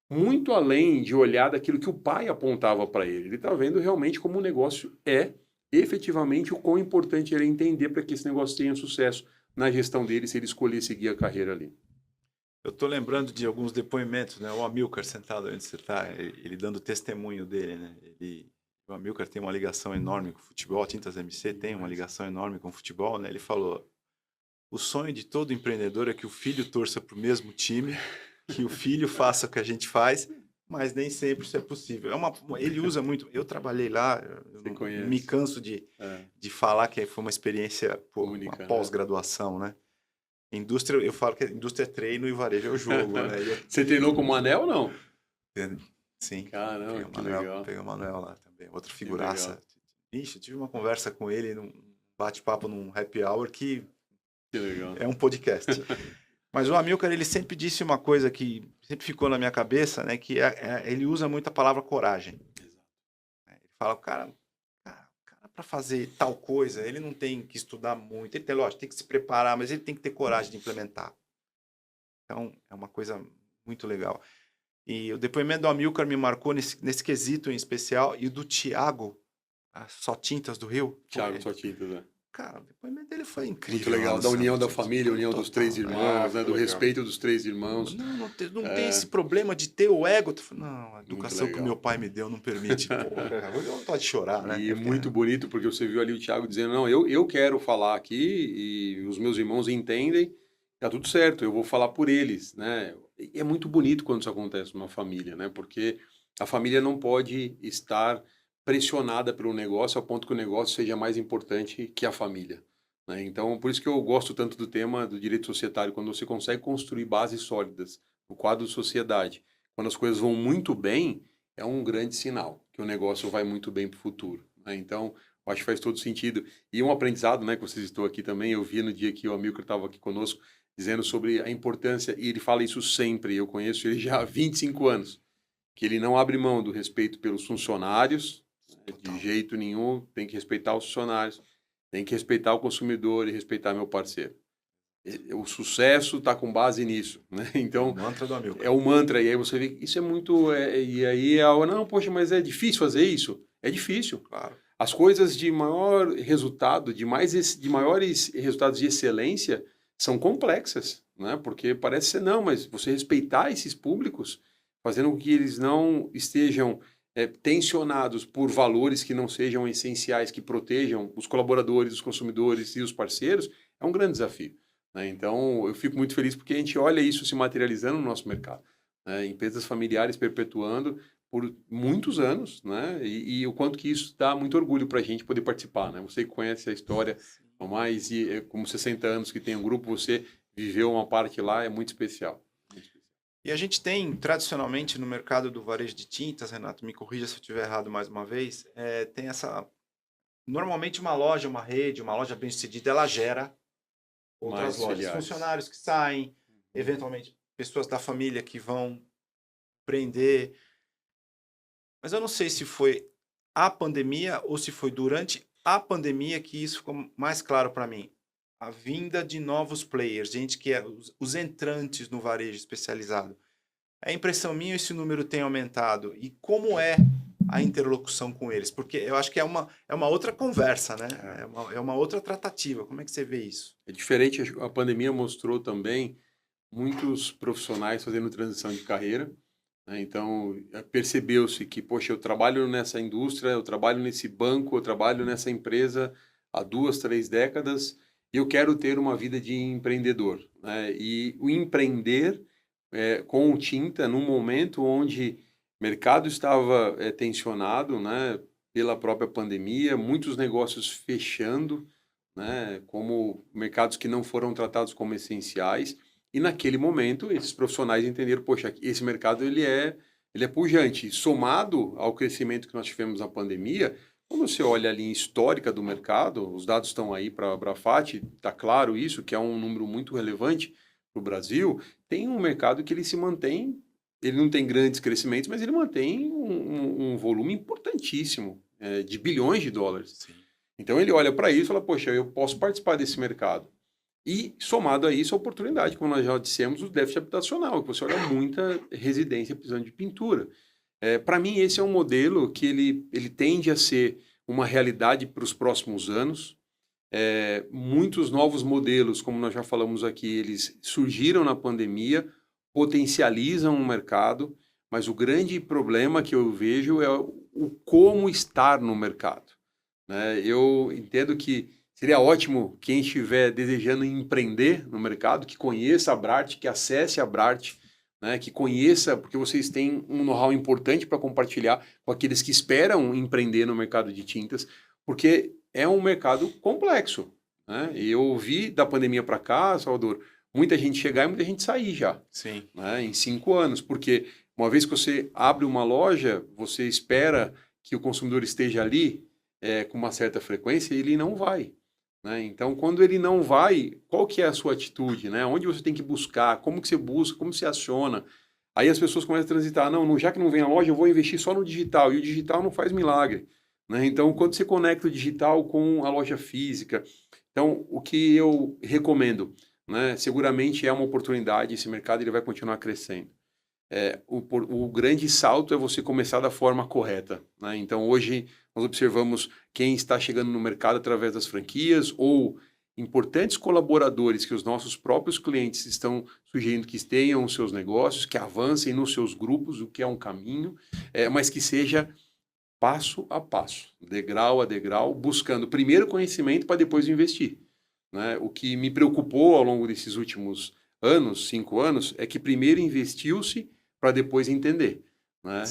[SPEAKER 4] muito além de olhar daquilo que o pai apontava para ele. Ele está vendo realmente como o negócio é, efetivamente, o quão importante ele é entender para que esse negócio tenha sucesso na gestão dele, se ele escolher seguir a carreira ali.
[SPEAKER 1] Eu estou lembrando de alguns depoimentos, né? O Amilcar sentado onde você está, ele dando testemunho dele, né? O Amilcar tem uma ligação enorme com o futebol, a Tintas MC tem uma ligação enorme com o futebol, né? Ele falou, o sonho de todo empreendedor é que o filho torça para o mesmo time, que o filho faça o que a gente faz, mas nem sempre isso é possível. Ele usa muito, eu trabalhei lá, eu não me canso de falar que foi uma experiência,
[SPEAKER 4] única,
[SPEAKER 1] uma pós-graduação, né? Indústria, eu falo que a indústria é treino e varejo é o jogo, né?
[SPEAKER 4] Você treinou com o Manel ou não?
[SPEAKER 1] Sim.
[SPEAKER 4] Caramba, que legal.
[SPEAKER 1] Peguei o Manuel lá também, outra figuraça. Ixi, eu tive uma conversa com ele, num bate-papo num happy hour que
[SPEAKER 4] legal.
[SPEAKER 1] É um podcast. Mas o Amilcar, ele sempre disse uma coisa que sempre ficou na minha cabeça, né? Que ele usa muito a palavra coragem. Ele fala, cara, para fazer tal coisa, ele não tem que estudar muito. Ele tem, lógico, tem que se preparar, mas ele tem que ter coragem de implementar. Então, é uma coisa muito legal. E o depoimento do Amilcar me marcou nesse quesito em especial. E o do Thiago, Só Tintas do Rio.
[SPEAKER 4] Thiago Só Tintas, né?
[SPEAKER 1] Cara, o depoimento dele foi incrível.
[SPEAKER 4] Muito legal, da união da família, a união dos 3 irmãos, né? Do
[SPEAKER 2] legal.
[SPEAKER 4] respeito dos 3 irmãos.
[SPEAKER 1] Não tem esse problema de ter o ego. Não, a educação que o meu pai me deu não permite. Porra, eu não tô de chorar, né?
[SPEAKER 4] E muito bonito, porque você viu ali o Thiago dizendo, não, eu quero falar aqui e os meus irmãos entendem, tá tudo certo, eu vou falar por eles, né? E é muito bonito quando isso acontece numa família, né? Porque a família não pode estar pressionada pelo negócio ao ponto que o negócio seja mais importante que a família, né? Então, por isso que eu gosto tanto do tema do direito societário, quando você consegue construir bases sólidas no quadro de sociedade, quando as coisas vão muito bem, é um grande sinal que o negócio vai muito bem para o futuro, né? Então, eu acho que faz todo sentido. E um aprendizado, né, que vocês estão aqui também, eu vi no dia que o Amilcar estava aqui conosco, dizendo sobre a importância, e ele fala isso sempre, eu conheço ele já há 25 anos, que ele não abre mão do respeito pelos funcionários, de jeito nenhum, tem que respeitar os funcionários, tem que respeitar o consumidor e respeitar meu parceiro. O sucesso está com base nisso, né? Então,
[SPEAKER 1] o mantra do Amilcar.
[SPEAKER 4] É o mantra, e aí você vê que isso é muito... e aí, não, poxa, mas é difícil fazer isso? É difícil.
[SPEAKER 1] Claro.
[SPEAKER 4] As coisas de maior resultado, de maiores resultados de excelência, são complexas, né? Porque parece ser, não, mas você respeitar esses públicos, fazendo com que eles não estejam tensionados por valores que não sejam essenciais, que protejam os colaboradores, os consumidores e os parceiros, é um grande desafio, né? Então, eu fico muito feliz porque a gente olha isso se materializando no nosso mercado, né? Empresas familiares perpetuando por muitos anos, né? E o quanto que isso dá muito orgulho para a gente poder participar, né? Você que conhece a história há mais de como 60 anos que tem um grupo, você viveu uma parte lá, é muito especial.
[SPEAKER 1] E a gente tem, tradicionalmente, no mercado do varejo de tintas, Renato, me corrija se eu estiver errado mais uma vez, tem essa... Normalmente uma loja, uma rede, uma loja bem-sucedida, ela gera outras lojas.
[SPEAKER 4] Filiais.
[SPEAKER 1] Funcionários que saem, eventualmente pessoas da família que vão empreender. Mas eu não sei se foi a pandemia ou se foi durante a pandemia que isso ficou mais claro para mim. A vinda de novos players, gente que é os entrantes no varejo especializado. É impressão minha, esse número tem aumentado. E como é a interlocução com eles? Porque eu acho que é uma outra conversa, né? É uma outra tratativa. Como é que você vê isso?
[SPEAKER 4] É diferente, a pandemia mostrou também muitos profissionais fazendo transição de carreira, né? Então, percebeu-se que, poxa, eu trabalho nessa indústria, eu trabalho nesse banco, eu trabalho nessa empresa há 2, 3 décadas, eu quero ter uma vida de empreendedor, né? E o empreender com o tinta num momento onde o mercado estava tensionado, né? pela própria pandemia, muitos negócios fechando, né, como mercados que não foram tratados como essenciais, e naquele momento esses profissionais entenderam, poxa, esse mercado ele é pujante, somado ao crescimento que nós tivemos na pandemia. Quando você olha a linha histórica do mercado, os dados estão aí para a Abrafat, está claro isso, que é um número muito relevante para o Brasil, tem um mercado que ele se mantém, ele não tem grandes crescimentos, mas ele mantém um volume importantíssimo, de bilhões de dólares.
[SPEAKER 1] Sim.
[SPEAKER 4] Então ele olha para isso e fala, poxa, eu posso participar desse mercado. E somado a isso, a oportunidade, como nós já dissemos, o déficit habitacional, que você olha muita residência precisando de pintura. Para mim, esse é um modelo que ele tende a ser uma realidade para os próximos anos. Muitos novos modelos, como nós já falamos aqui, eles surgiram na pandemia, potencializam o mercado, mas o grande problema que eu vejo é o como estar no mercado, né? Eu entendo que seria ótimo quem estiver desejando empreender no mercado, que conheça a Abrarte, que acesse a Abrarte, né, que conheça, porque vocês têm um know-how importante para compartilhar com aqueles que esperam empreender no mercado de tintas, porque é um mercado complexo, né? E eu vi da pandemia para cá, Salvador, muita gente chegar e muita gente sair já.
[SPEAKER 1] Sim.
[SPEAKER 4] Né, em 5 anos, porque uma vez que você abre uma loja, você espera que o consumidor esteja ali com uma certa frequência e ele não vai. Né? Então, quando ele não vai, qual que é a sua atitude? Né? Onde você tem que buscar? Como que você busca? Como você aciona? Aí as pessoas começam a transitar. Não, já que não vem a loja, eu vou investir só no digital. E o digital não faz milagre. Né? Então, quando você conecta o digital com a loja física, então, o que eu recomendo, né? Seguramente é uma oportunidade, esse mercado ele vai continuar crescendo. O grande salto é você começar da forma correta. Né? Então, hoje, nós observamos quem está chegando no mercado através das franquias ou importantes colaboradores que os nossos próprios clientes estão sugerindo que tenham os seus negócios, que avancem nos seus grupos, o que é um caminho, mas que seja passo a passo, degrau a degrau, buscando primeiro conhecimento para depois investir. Né? O que me preocupou ao longo desses últimos anos, 5 anos, é que primeiro investiu-se para depois entender. Né?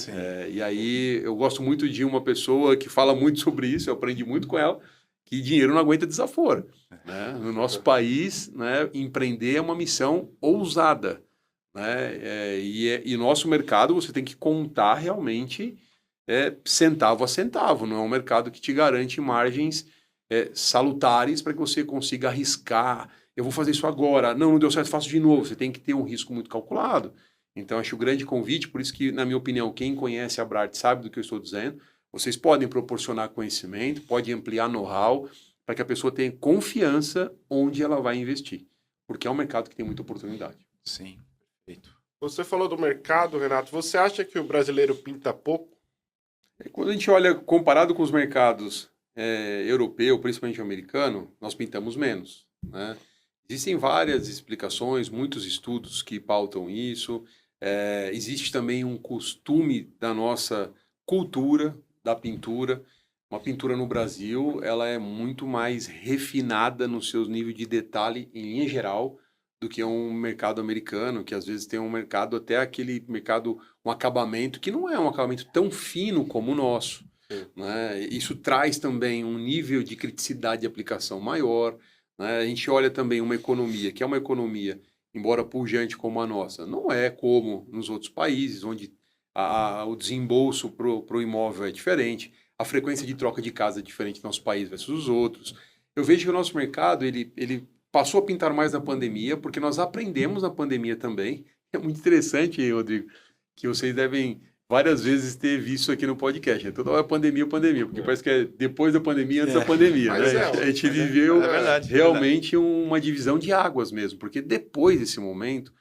[SPEAKER 4] E aí eu gosto muito de uma pessoa que fala muito sobre isso, eu aprendi muito com ela, que dinheiro não aguenta desaforo. Né? No nosso país, né, empreender é uma missão ousada. Né? E nosso mercado você tem que contar realmente centavo a centavo, não é um mercado que te garante margens salutares para que você consiga arriscar. Eu vou fazer isso agora, não deu certo, faço de novo. Você tem que ter um risco muito calculado. Então, acho o grande convite, por isso que, na minha opinião, quem conhece a Abrarte sabe do que eu estou dizendo. Vocês podem proporcionar conhecimento, podem ampliar know-how, para que a pessoa tenha confiança onde ela vai investir. Porque é um mercado que tem muita oportunidade.
[SPEAKER 1] Sim, perfeito.
[SPEAKER 2] Você falou do mercado, Renato. Você acha que o brasileiro pinta pouco?
[SPEAKER 4] Quando a gente olha, comparado com os mercados europeu, principalmente americano, nós pintamos menos. Né? Existem várias explicações, muitos estudos que pautam isso. Existe também um costume da nossa cultura da pintura. Uma pintura no Brasil, ela é muito mais refinada nos seus níveis de detalhe, em linha geral, do que um mercado americano, que às vezes tem um mercado, até aquele mercado, um acabamento, que não é um acabamento tão fino como o nosso. Né? Isso traz também um nível de criticidade de aplicação maior. Né? A gente olha também uma economia, que é uma economia, embora pujante como a nossa, não é como nos outros países, onde o desembolso para o imóvel é diferente, a frequência de troca de casa é diferente no nosso país versus os outros. Eu vejo que o nosso mercado, ele passou a pintar mais na pandemia, porque nós aprendemos na pandemia também. É muito interessante, Rodrigo, que vocês devem várias vezes ter visto aqui no podcast. Toda hora pandemia, porque parece que é depois da pandemia, antes da pandemia. Né? A gente viveu realmente uma divisão de águas mesmo, porque depois desse momento,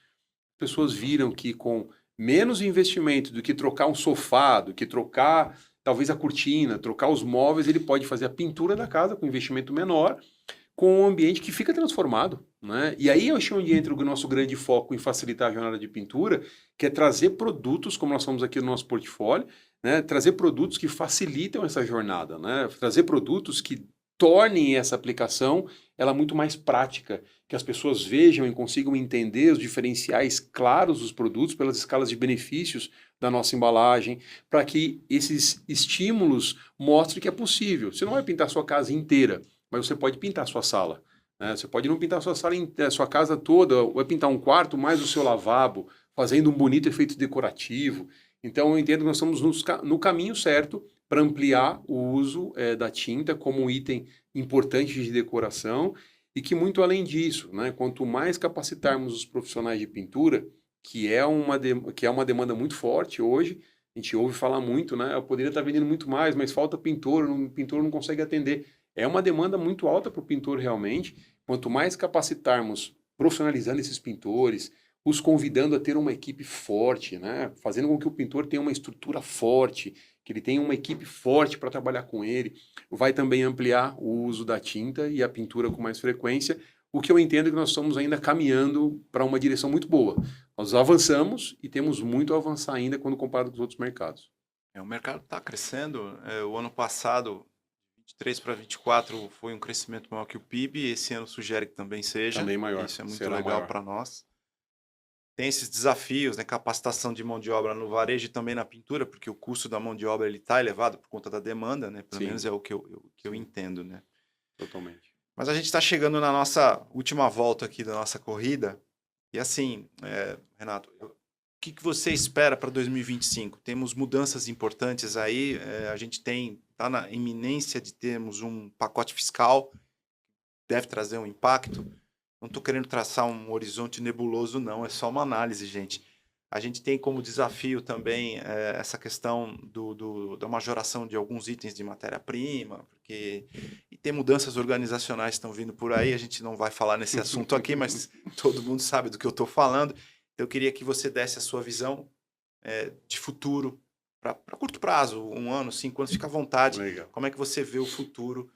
[SPEAKER 4] pessoas viram que com menos investimento do que trocar um sofá, do que trocar talvez a cortina, trocar os móveis, ele pode fazer a pintura da casa com investimento menor, com um ambiente que fica transformado. Né? E aí eu acho onde entra o nosso grande foco em facilitar a jornada de pintura, que é trazer produtos, como nós somos aqui no nosso portfólio, né? Trazer produtos que facilitam essa jornada, né? Trazer produtos que tornem essa aplicação ela muito mais prática, que as pessoas vejam e consigam entender os diferenciais claros dos produtos pelas escalas de benefícios da nossa embalagem, para que esses estímulos mostrem que é possível. Você não vai pintar a sua casa inteira, mas você pode pintar a sua sala. Né? Você pode não pintar a sua sala, a sua casa toda, vai pintar um quarto mais o seu lavabo, fazendo um bonito efeito decorativo. Então, eu entendo que nós estamos no caminho certo para ampliar o uso da tinta como um item importante de decoração e que, muito além disso, né, quanto mais capacitarmos os profissionais de pintura, que é uma demanda muito forte hoje, a gente ouve falar muito, né, eu poderia estar vendendo muito mais, mas falta pintor, o pintor não consegue atender. É uma demanda muito alta para o pintor realmente. Quanto mais capacitarmos, profissionalizando esses pintores, os convidando a ter uma equipe forte, né? Fazendo com que o pintor tenha uma estrutura forte, que ele tenha uma equipe forte para trabalhar com ele, vai também ampliar o uso da tinta e a pintura com mais frequência, o que eu entendo que nós estamos ainda caminhando para uma direção muito boa. Nós avançamos e temos muito a avançar ainda quando comparado com os outros mercados.
[SPEAKER 1] O mercado está crescendo. O ano passado, 23 para 24, foi um crescimento maior que o PIB. Esse ano sugere que também seja.
[SPEAKER 4] Também maior.
[SPEAKER 1] Isso é muito legal para nós. Tem esses desafios, né? Capacitação de mão de obra no varejo e também na pintura, porque o custo da mão de obra está elevado por conta da demanda, né? Pelo menos é o que eu entendo, né?
[SPEAKER 4] Totalmente.
[SPEAKER 1] Mas a gente está chegando na nossa última volta aqui da nossa corrida. E assim, Renato, o que você espera para 2025? Temos mudanças importantes aí. A gente está na iminência de termos um pacote fiscal que deve trazer um impacto. Não estou querendo traçar um horizonte nebuloso, não. É só uma análise, gente. A gente tem como desafio também essa questão da majoração de alguns itens de matéria-prima, e tem mudanças organizacionais que estão vindo por aí. A gente não vai falar nesse assunto aqui, mas todo mundo sabe do que eu estou falando. Eu queria que você desse a sua visão de futuro, para curto prazo, 1 ano, 5 anos, fica à vontade.
[SPEAKER 4] Legal.
[SPEAKER 1] Como é que você vê o futuro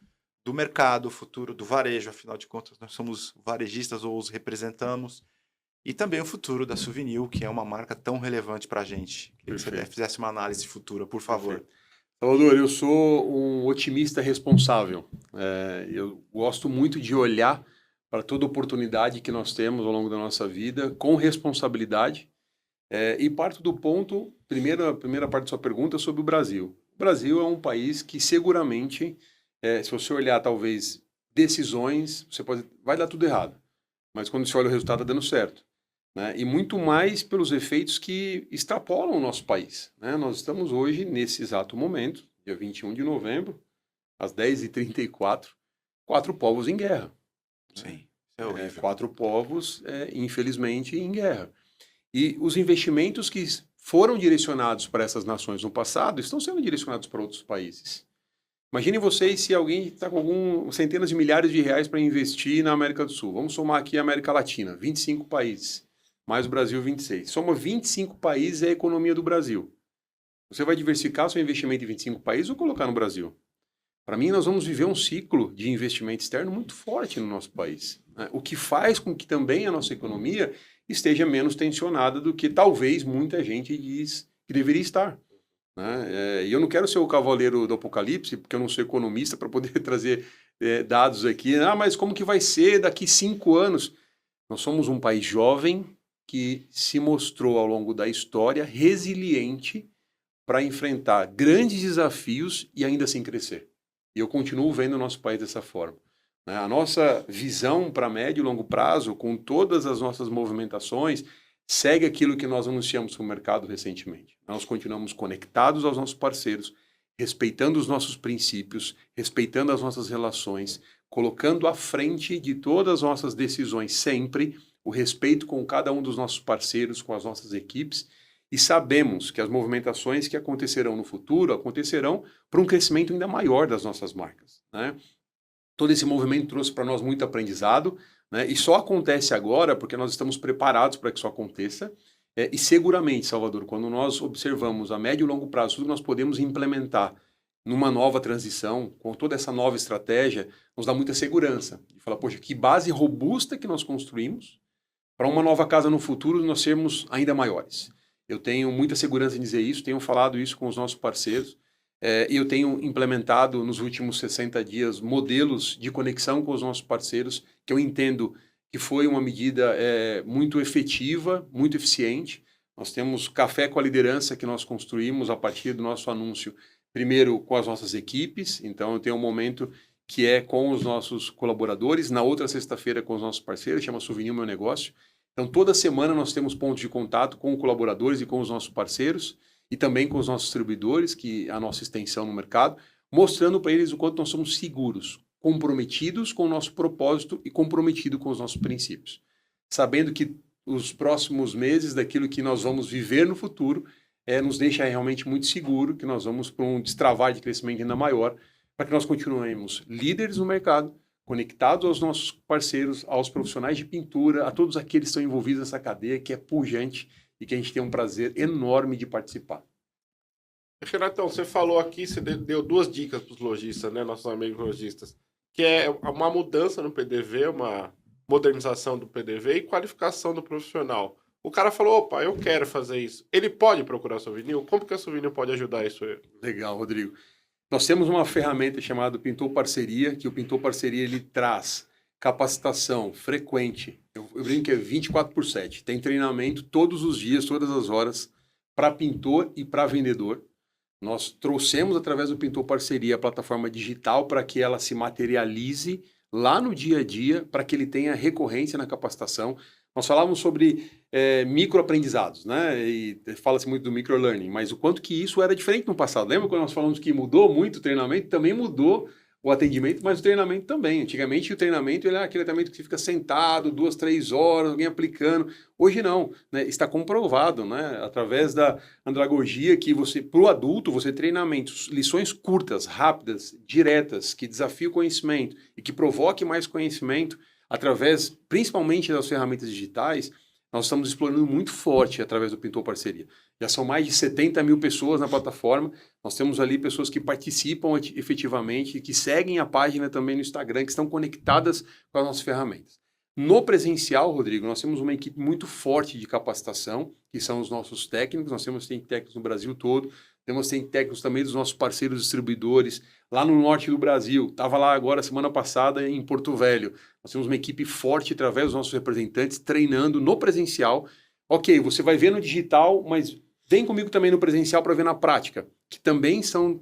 [SPEAKER 1] do mercado, o futuro do varejo? Afinal de contas, nós somos varejistas ou os representamos. E também o futuro da Suvinil, que é uma marca tão relevante para a gente. Queria que você fizesse uma análise futura, por favor.
[SPEAKER 4] Perfeito. Salvador, eu sou um otimista responsável. Eu gosto muito de olhar para toda oportunidade que nós temos ao longo da nossa vida com responsabilidade. E parto do ponto, primeira parte da sua pergunta, sobre o Brasil. O Brasil é um país que seguramente, se você olhar talvez decisões, vai dar tudo errado. Mas quando você olha o resultado, está dando certo. Né? E muito mais pelos efeitos que extrapolam o nosso país. Né? Nós estamos hoje, nesse exato momento, dia 21 de novembro, às 10h34, 4 povos em guerra.
[SPEAKER 1] Sim, é horrível.
[SPEAKER 4] 4 povos, infelizmente, em guerra. E os investimentos que foram direcionados para essas nações no passado estão sendo direcionados para outros países. Imaginem vocês se alguém está com centenas de milhares de reais para investir na América do Sul. Vamos somar aqui a América Latina, 25 países. Mais o Brasil, 26. Soma 25 países é a economia do Brasil. Você vai diversificar o seu investimento em 25 países ou colocar no Brasil? Para mim, nós vamos viver um ciclo de investimento externo muito forte no nosso país. Né? O que faz com que também a nossa economia esteja menos tensionada do que talvez muita gente diz que deveria estar. Né? E eu não quero ser o cavaleiro do apocalipse, porque eu não sou economista para poder trazer dados aqui. Mas como que vai ser daqui 5 anos? Nós somos um país jovem, que se mostrou ao longo da história resiliente para enfrentar grandes desafios e ainda assim crescer. E eu continuo vendo o nosso país dessa forma. A nossa visão para médio e longo prazo, com todas as nossas movimentações, segue aquilo que nós anunciamos para o mercado recentemente. Nós continuamos conectados aos nossos parceiros, respeitando os nossos princípios, respeitando as nossas relações, colocando à frente de todas as nossas decisões sempre o respeito com cada um dos nossos parceiros, com as nossas equipes, e sabemos que as movimentações que acontecerão no futuro acontecerão para um crescimento ainda maior das nossas marcas. Né? Todo esse movimento trouxe para nós muito aprendizado, né? E só acontece agora porque nós estamos preparados para que isso aconteça. E seguramente, Salvador, quando nós observamos a médio e longo prazo tudo que nós podemos implementar numa nova transição, com toda essa nova estratégia, nos dá muita segurança. De falar, poxa, que base robusta que nós construímos para uma nova casa no futuro nós sermos ainda maiores. Eu tenho muita segurança em dizer isso, tenho falado isso com os nossos parceiros. E eu tenho implementado nos últimos 60 dias modelos de conexão com os nossos parceiros, que eu entendo que foi uma medida muito efetiva, muito eficiente. Nós temos Café com a Liderança que nós construímos a partir do nosso anúncio, primeiro com as nossas equipes, então eu tenho um momento que é com os nossos colaboradores, na outra sexta-feira com os nossos parceiros, chama Souvenir Meu Negócio. Então toda semana nós temos pontos de contato com colaboradores e com os nossos parceiros, e também com os nossos distribuidores, que é a nossa extensão no mercado, mostrando para eles o quanto nós somos seguros, comprometidos com o nosso propósito e comprometidos com os nossos princípios. Sabendo que os próximos meses, daquilo que nós vamos viver no futuro, nos deixa realmente muito seguro, que nós vamos para um destravar de crescimento ainda maior, para que nós continuemos líderes no mercado, conectados aos nossos parceiros, aos profissionais de pintura, a todos aqueles que estão envolvidos nessa cadeia que é pujante e que a gente tem um prazer enorme de participar.
[SPEAKER 2] Renatão, você falou aqui, você deu 2 dicas para os lojistas, né, nossos amigos lojistas, que é uma mudança no PDV, uma modernização do PDV e qualificação do profissional. O cara falou, opa, eu quero fazer isso. Ele pode procurar a Souvenir? Como que a Souvenir pode ajudar isso?
[SPEAKER 4] Legal, Rodrigo. Nós temos uma ferramenta chamada Pintor Parceria, que o Pintor Parceria ele traz capacitação frequente. Eu brinco que é 24/7. Tem treinamento todos os dias, todas as horas, para pintor e para vendedor. Nós trouxemos, através do Pintor Parceria, a plataforma digital para que ela se materialize lá no dia a dia, para que ele tenha recorrência na capacitação. Nós falávamos sobre microaprendizados, né? E fala-se muito do microlearning, mas o quanto que isso era diferente no passado. Lembra quando nós falamos que mudou muito o treinamento? Também mudou o atendimento, mas o treinamento também. Antigamente o treinamento ele era aquele treinamento que você fica sentado 2, 3 horas, alguém aplicando. Hoje não, né? Está comprovado, né? Através da andragogia que você, para o adulto, você treinamentos, lições curtas, rápidas, diretas, que desafiam o conhecimento e que provoquem mais conhecimento, através, principalmente das ferramentas digitais, nós estamos explorando muito forte através do Pintor Parceria. Já são mais de 70 mil pessoas na plataforma, nós temos ali pessoas que participam efetivamente, que seguem a página também no Instagram, que estão conectadas com as nossas ferramentas. No presencial, Rodrigo, nós temos uma equipe muito forte de capacitação, que são os nossos técnicos, nós temos técnicos no Brasil todo, temos técnicos também dos nossos parceiros distribuidores, lá no norte do Brasil. Estava lá agora, semana passada, em Porto Velho. Nós temos uma equipe forte, através dos nossos representantes, treinando no presencial. Ok, você vai ver no digital, mas vem comigo também no presencial para ver na prática, que também são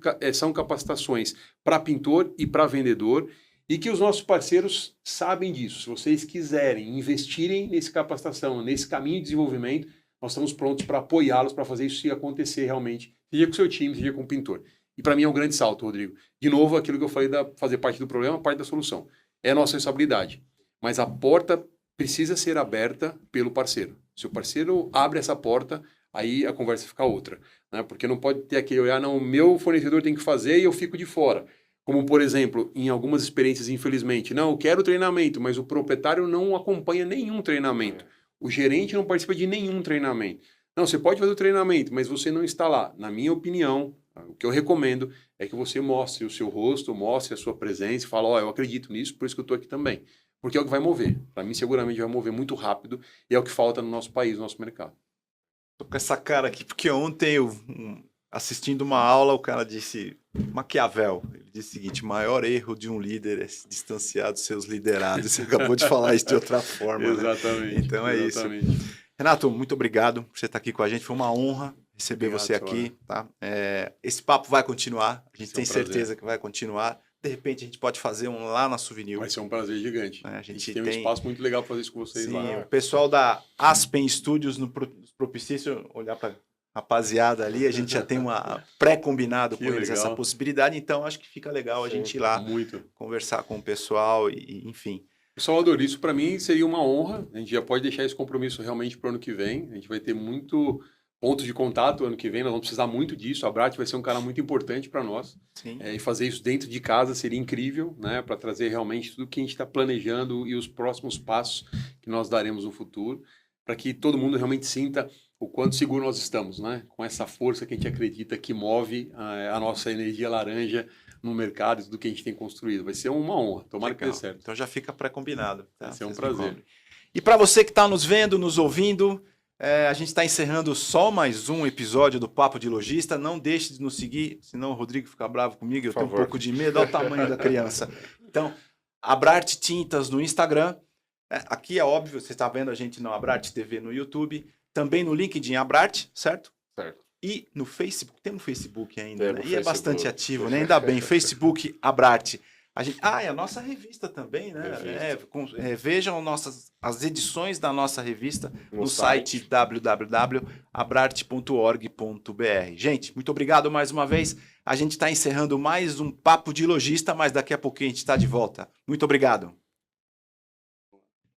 [SPEAKER 4] capacitações para pintor e para vendedor, e que os nossos parceiros sabem disso. Se vocês quiserem investirem nessa capacitação, nesse caminho de desenvolvimento, nós estamos prontos para apoiá-los, para fazer isso acontecer realmente, seja com o seu time, seja com o pintor. E para mim é um grande salto, Rodrigo. De novo, aquilo que eu falei da fazer parte do problema, parte da solução. É a nossa responsabilidade. Mas a porta precisa ser aberta pelo parceiro. Se o parceiro abre essa porta, aí a conversa fica outra, né? Porque não pode ter aquele olhar, não, o meu fornecedor tem que fazer e eu fico de fora. Como, por exemplo, em algumas experiências, infelizmente, não, eu quero treinamento, mas o proprietário não acompanha nenhum treinamento. O gerente não participa de nenhum treinamento. Não, você pode fazer o treinamento, mas você não está lá. Na minha opinião, o que eu recomendo é que você mostre o seu rosto, mostre a sua presença e fale, eu acredito nisso, por isso que eu estou aqui também. Porque é o que vai mover. Para mim, seguramente vai mover muito rápido e é o que falta no nosso país, no nosso mercado.
[SPEAKER 1] Tô com essa cara aqui, porque ontem, assistindo uma aula, o cara disse, Maquiavel, ele disse o seguinte, maior erro de um líder é se distanciar dos seus liderados. Você acabou de falar isso de outra forma,
[SPEAKER 4] Exatamente.
[SPEAKER 1] Né? Então é
[SPEAKER 4] exatamente.
[SPEAKER 1] Isso. Renato, muito obrigado por você estar aqui com a gente. Foi uma honra receber
[SPEAKER 4] Obrigado,
[SPEAKER 1] você aqui. Tá? Esse papo vai continuar. A gente tem certeza que vai continuar. De repente, a gente pode fazer um lá na Souvenir.
[SPEAKER 4] Vai ser um prazer gigante.
[SPEAKER 1] A gente
[SPEAKER 4] tem um espaço muito legal para fazer isso com vocês.
[SPEAKER 1] Sim,
[SPEAKER 4] lá.
[SPEAKER 1] O pessoal da Aspen Studios nos propicia, se eu olhar para rapaziada ali, a gente já tem uma pré-combinado com eles essa possibilidade. Então, acho que fica legal a gente ir lá conversar com o pessoal e enfim.
[SPEAKER 4] Salvador, isso para mim seria uma honra. A gente já pode deixar esse compromisso realmente para o ano que vem. A gente vai ter muito pontos de contato ano que vem, nós vamos precisar muito disso. A Brat vai ser um cara muito importante para nós.
[SPEAKER 1] Sim.
[SPEAKER 4] E fazer isso dentro de casa seria incrível, né? Para trazer realmente tudo que a gente está planejando e os próximos passos que nós daremos no futuro, para que todo mundo realmente sinta o quanto seguro nós estamos, né? Com essa força que a gente acredita que move a nossa energia laranja no mercado e tudo que a gente tem construído. Vai ser uma honra. Tomara que dê certo.
[SPEAKER 1] Então já fica pré-combinado. Tá?
[SPEAKER 4] Vai ser um prazer.
[SPEAKER 1] E para você que está nos vendo, nos ouvindo, A gente está encerrando só mais um episódio do Papo de Lojista. Não deixe de nos seguir, senão o Rodrigo fica bravo comigo. Eu
[SPEAKER 2] Por
[SPEAKER 1] tenho um
[SPEAKER 2] favor.
[SPEAKER 1] pouco de medo, olha o tamanho da criança. Então, Abrarte Tintas no Instagram. Aqui é óbvio, você está vendo a gente no Abrarte TV no YouTube. Também no LinkedIn Abrarte, certo?
[SPEAKER 2] Certo.
[SPEAKER 1] E no Facebook, temos Facebook ainda,
[SPEAKER 2] Temos
[SPEAKER 1] né? E é
[SPEAKER 2] Facebook.
[SPEAKER 1] bastante ativo, né? Ainda bem, Facebook Abrarte. E a nossa revista também, né?
[SPEAKER 2] Revista.
[SPEAKER 1] Vejam as edições da nossa revista no site www.abrarte.org.br. Gente, muito obrigado mais uma vez. A gente está encerrando mais um Papo de Lojista, mas daqui a pouquinho a gente está de volta. Muito obrigado.